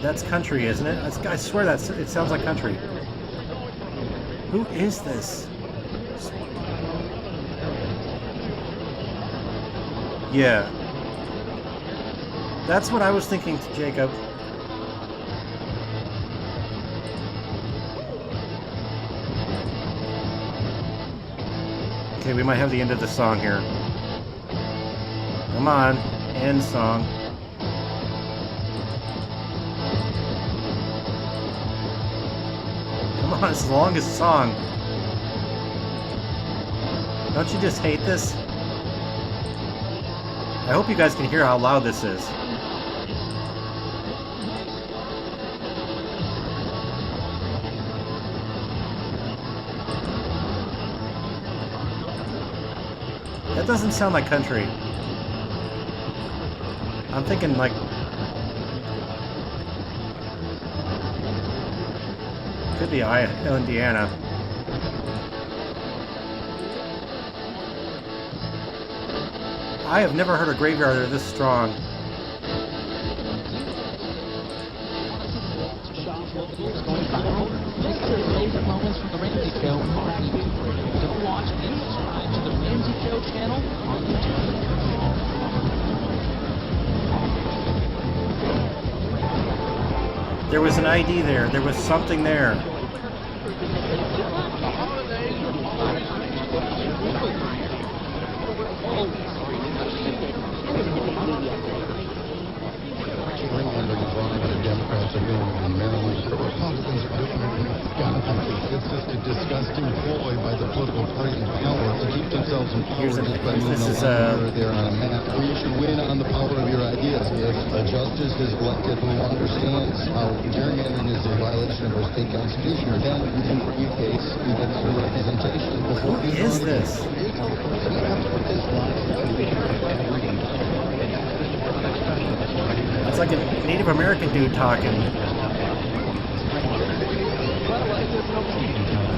That's country, isn't it? I swear it sounds like country. Who is this? Yeah. That's what I was thinking, Jacob. Okay, we might have the end of the song here. Come on, end song. Come on, it's the longest song. Don't you just hate this? I hope you guys can hear how loud this is. That doesn't sound like country. I'm thinking like... Could be Indiana. I have never heard a graveyard this strong. There was an ID there. There was something there. Democrats are doing in Maryland. The Republicans are doing it in Wisconsin. It's just a disgusting ploy by the political party in power to keep themselves in power. This is there on a map. You should win on the power of your ideas. If a justice is elected who understands how gerrymandering is a violation of our state constitution, then you can bring a case and get some representation. Who is this? It's like a Native American dude talking.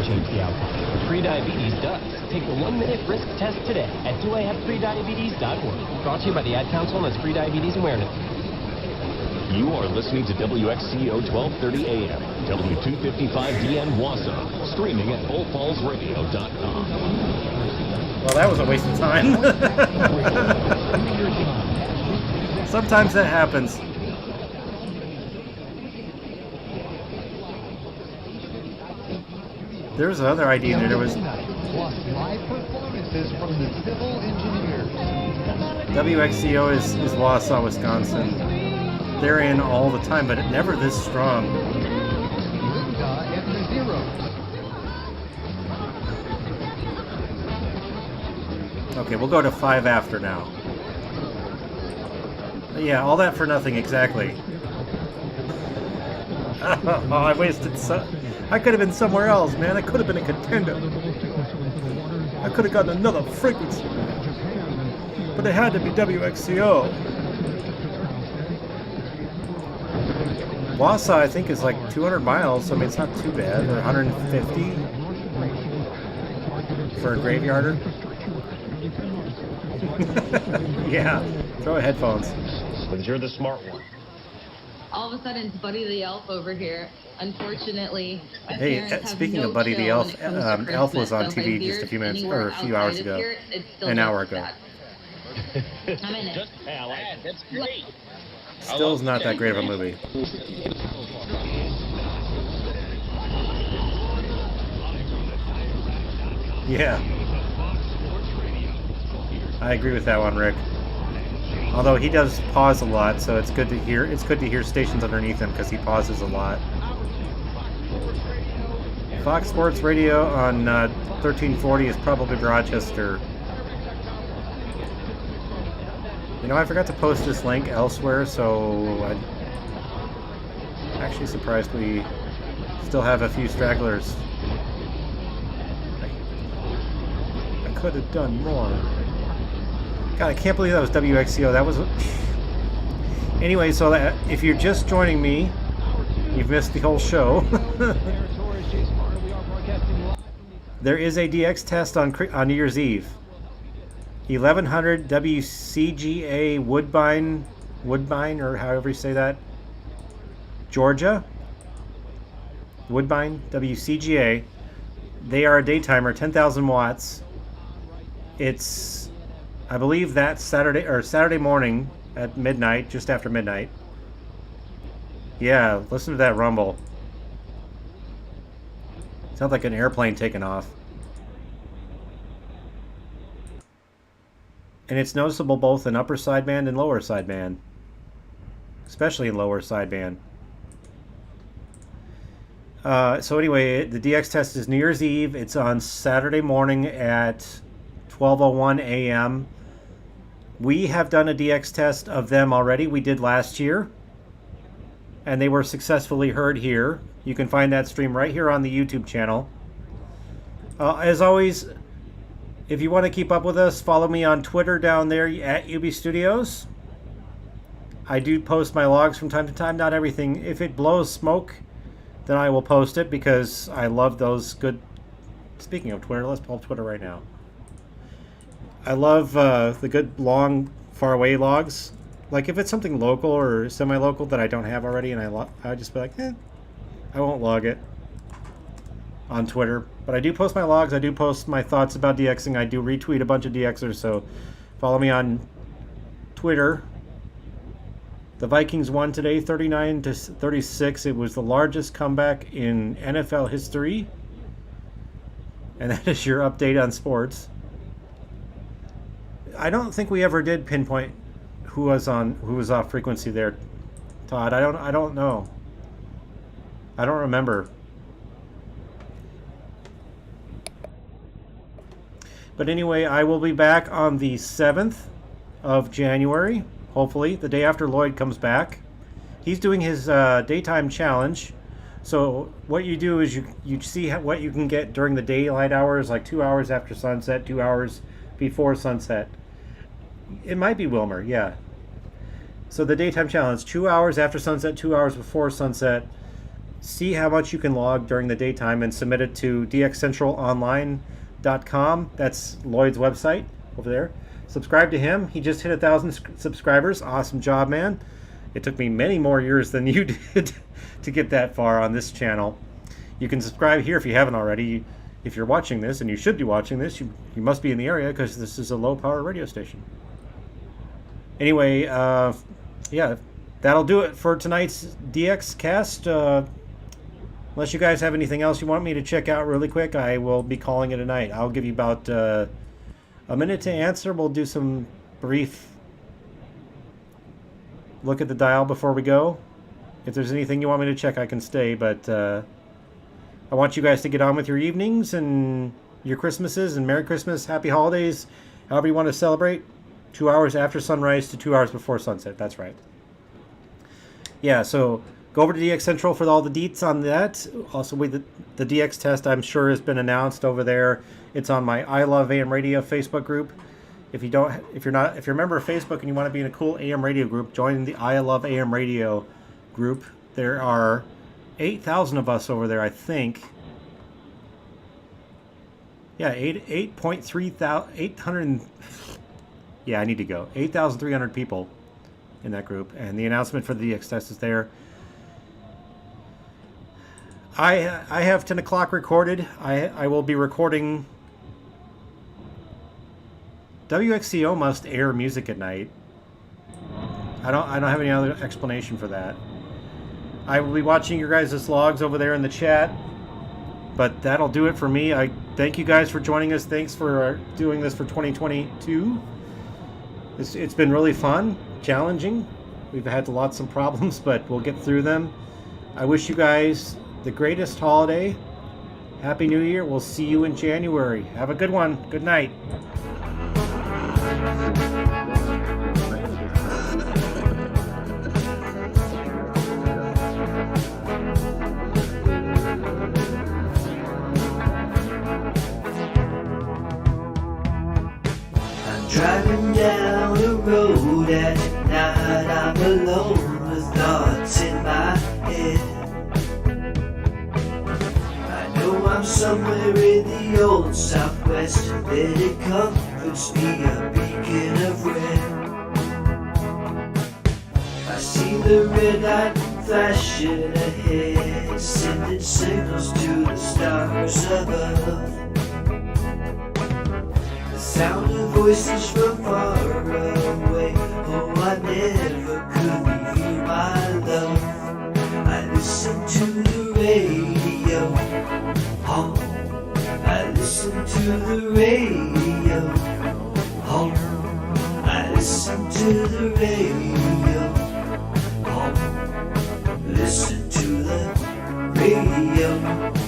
Change the outcome. Prediabetes does. Take the 1-minute risk test today at doihaveprediabetes.org. Brought to you by the Ad Council and its Prediabetes Awareness. You are listening to WXCO 1230 AM, W255DN Wausau, streaming at bullfallsradio.com. Well, that was a waste of time. Sometimes that happens. There was another ID in there. There was live performances from the civil engineers. WXCO is Wausau, Wisconsin. They're in all the time, but never this strong. Linda and the Zeros. Okay, we'll go to 5 after now. Yeah, all that for nothing, exactly. Oh, I wasted so... I could have been somewhere else, man. I could have been a contender. I could have gotten another frequency. But it had to be WXCO. Wausau, I think, is like 200 miles, so I mean, it's not too bad. Or 150 for a graveyarder. Yeah, throw headphones. Because you're the smart one. All of a sudden, it's Buddy the Elf over here. Unfortunately, my hey, parents have speaking no of Buddy the chill Elf, when it comes to Elf was Christmas, on so if I TV hear just a few minutes anywhere or a few hours outside of ago, here, it's still an hour just ago. that. I'm in it. Hey, I like it. That's great. Still is not that great of a movie. Yeah, I agree with that one, Rick. Although he does pause a lot, so it's good to hear. It's good to hear stations underneath him because he pauses a lot. Fox Sports Radio on 1340 is probably Rochester. You know, I forgot to post this link elsewhere, so I'm actually surprised we still have a few stragglers. I could have done more. God, I can't believe that was WXCO. That was... Anyway, so that, if you're just joining me, you've missed the whole show. There is a DX test on New Year's Eve. 1100 WCGA Woodbine, or however you say that, Georgia. Woodbine, WCGA. They are a daytimer, 10,000 watts. It's, I believe that's Saturday morning at midnight, just after midnight. Yeah, listen to that rumble. Sounds like an airplane taking off. And it's noticeable both in upper sideband and lower sideband. Especially in lower sideband. So anyway, the DX test is New Year's Eve. It's on Saturday morning at 12:01 a.m. We have done a DX test of them already. We did last year. And they were successfully heard here. You can find that stream right here on the YouTube channel. As always, if you want to keep up with us, follow me on Twitter down there at UB Studios. I do post my logs from time to time, not everything. If it blows smoke, then I will post it because I love those good... Speaking of Twitter, let's pull up Twitter right now. I love the good, long, far-away logs. Like if it's something local or semi-local that I don't have already, and I just be like, I won't log it on Twitter. But I do post my logs. I do post my thoughts about DXing. I do retweet a bunch of DXers, so follow me on Twitter. The Vikings won today, 39-36. It was the largest comeback in NFL history. And that is your update on sports. I don't think we ever did pinpoint who was off frequency there, Todd. I don't know. I don't remember. But anyway, I will be back on the 7th of January, hopefully, the day after Lloyd comes back. He's doing his daytime challenge. So what you do is you see what you can get during the daylight hours, like 2 hours after sunset, 2 hours before sunset. It might be Wilmer, yeah. So the daytime challenge, 2 hours after sunset, 2 hours before sunset. See how much you can log during the daytime and submit it to dxcentralonline.com. That's Lloyd's website over there. Subscribe to him. He just hit 1,000 subscribers. Awesome job, man. It took me many more years than you did to get that far on this channel. You can subscribe here if you haven't already. If you're watching this, and you should be watching this, you must be in the area because this is a low-power radio station. Anyway, yeah, that'll do it for tonight's DX cast. Unless you guys have anything else you want me to check out really quick, I will be calling it a night. I'll give you about a minute to answer. We'll do some brief look at the dial before we go. If there's anything you want me to check, I can stay, but I want you guys to get on with your evenings and your Christmases, and Merry Christmas, Happy Holidays, however you want to celebrate. 2 hours after sunrise to 2 hours before sunset. That's right. Yeah, so go over to DX Central for all the deets on that. Also, the DX test, I'm sure, has been announced over there. It's on my I Love AM Radio Facebook group. If you're a member of Facebook and you want to be in a cool AM radio group, join the I Love AM Radio group. There are 8,000 of us over there, I think. Yeah, 800. Yeah, I need to go. 8,300 people in that group, and the announcement for the DX test is there. I have 10 o'clock recorded. I will be recording. WXCO must air music at night. I don't have any other explanation for that. I will be watching your guys' logs over there in the chat. But that'll do it for me. I thank you guys for joining us. Thanks for doing this for 2022. It's been really fun, challenging. We've had lots of problems, but we'll get through them. I wish you guys the greatest holiday. Happy New Year. We'll see you in January. Have a good one. Good night. Driving down the road at night, I'm alone with thoughts in my head. I know I'm somewhere in the old Southwest, that it comforts me a beacon of red. I see the red light flashing ahead, sending signals to the stars above. Sound of voices from far away. Oh, I never could reveal my love. I listen to the radio. Oh, I listen to the radio. Oh, I listen to the radio. Oh, listen to the radio.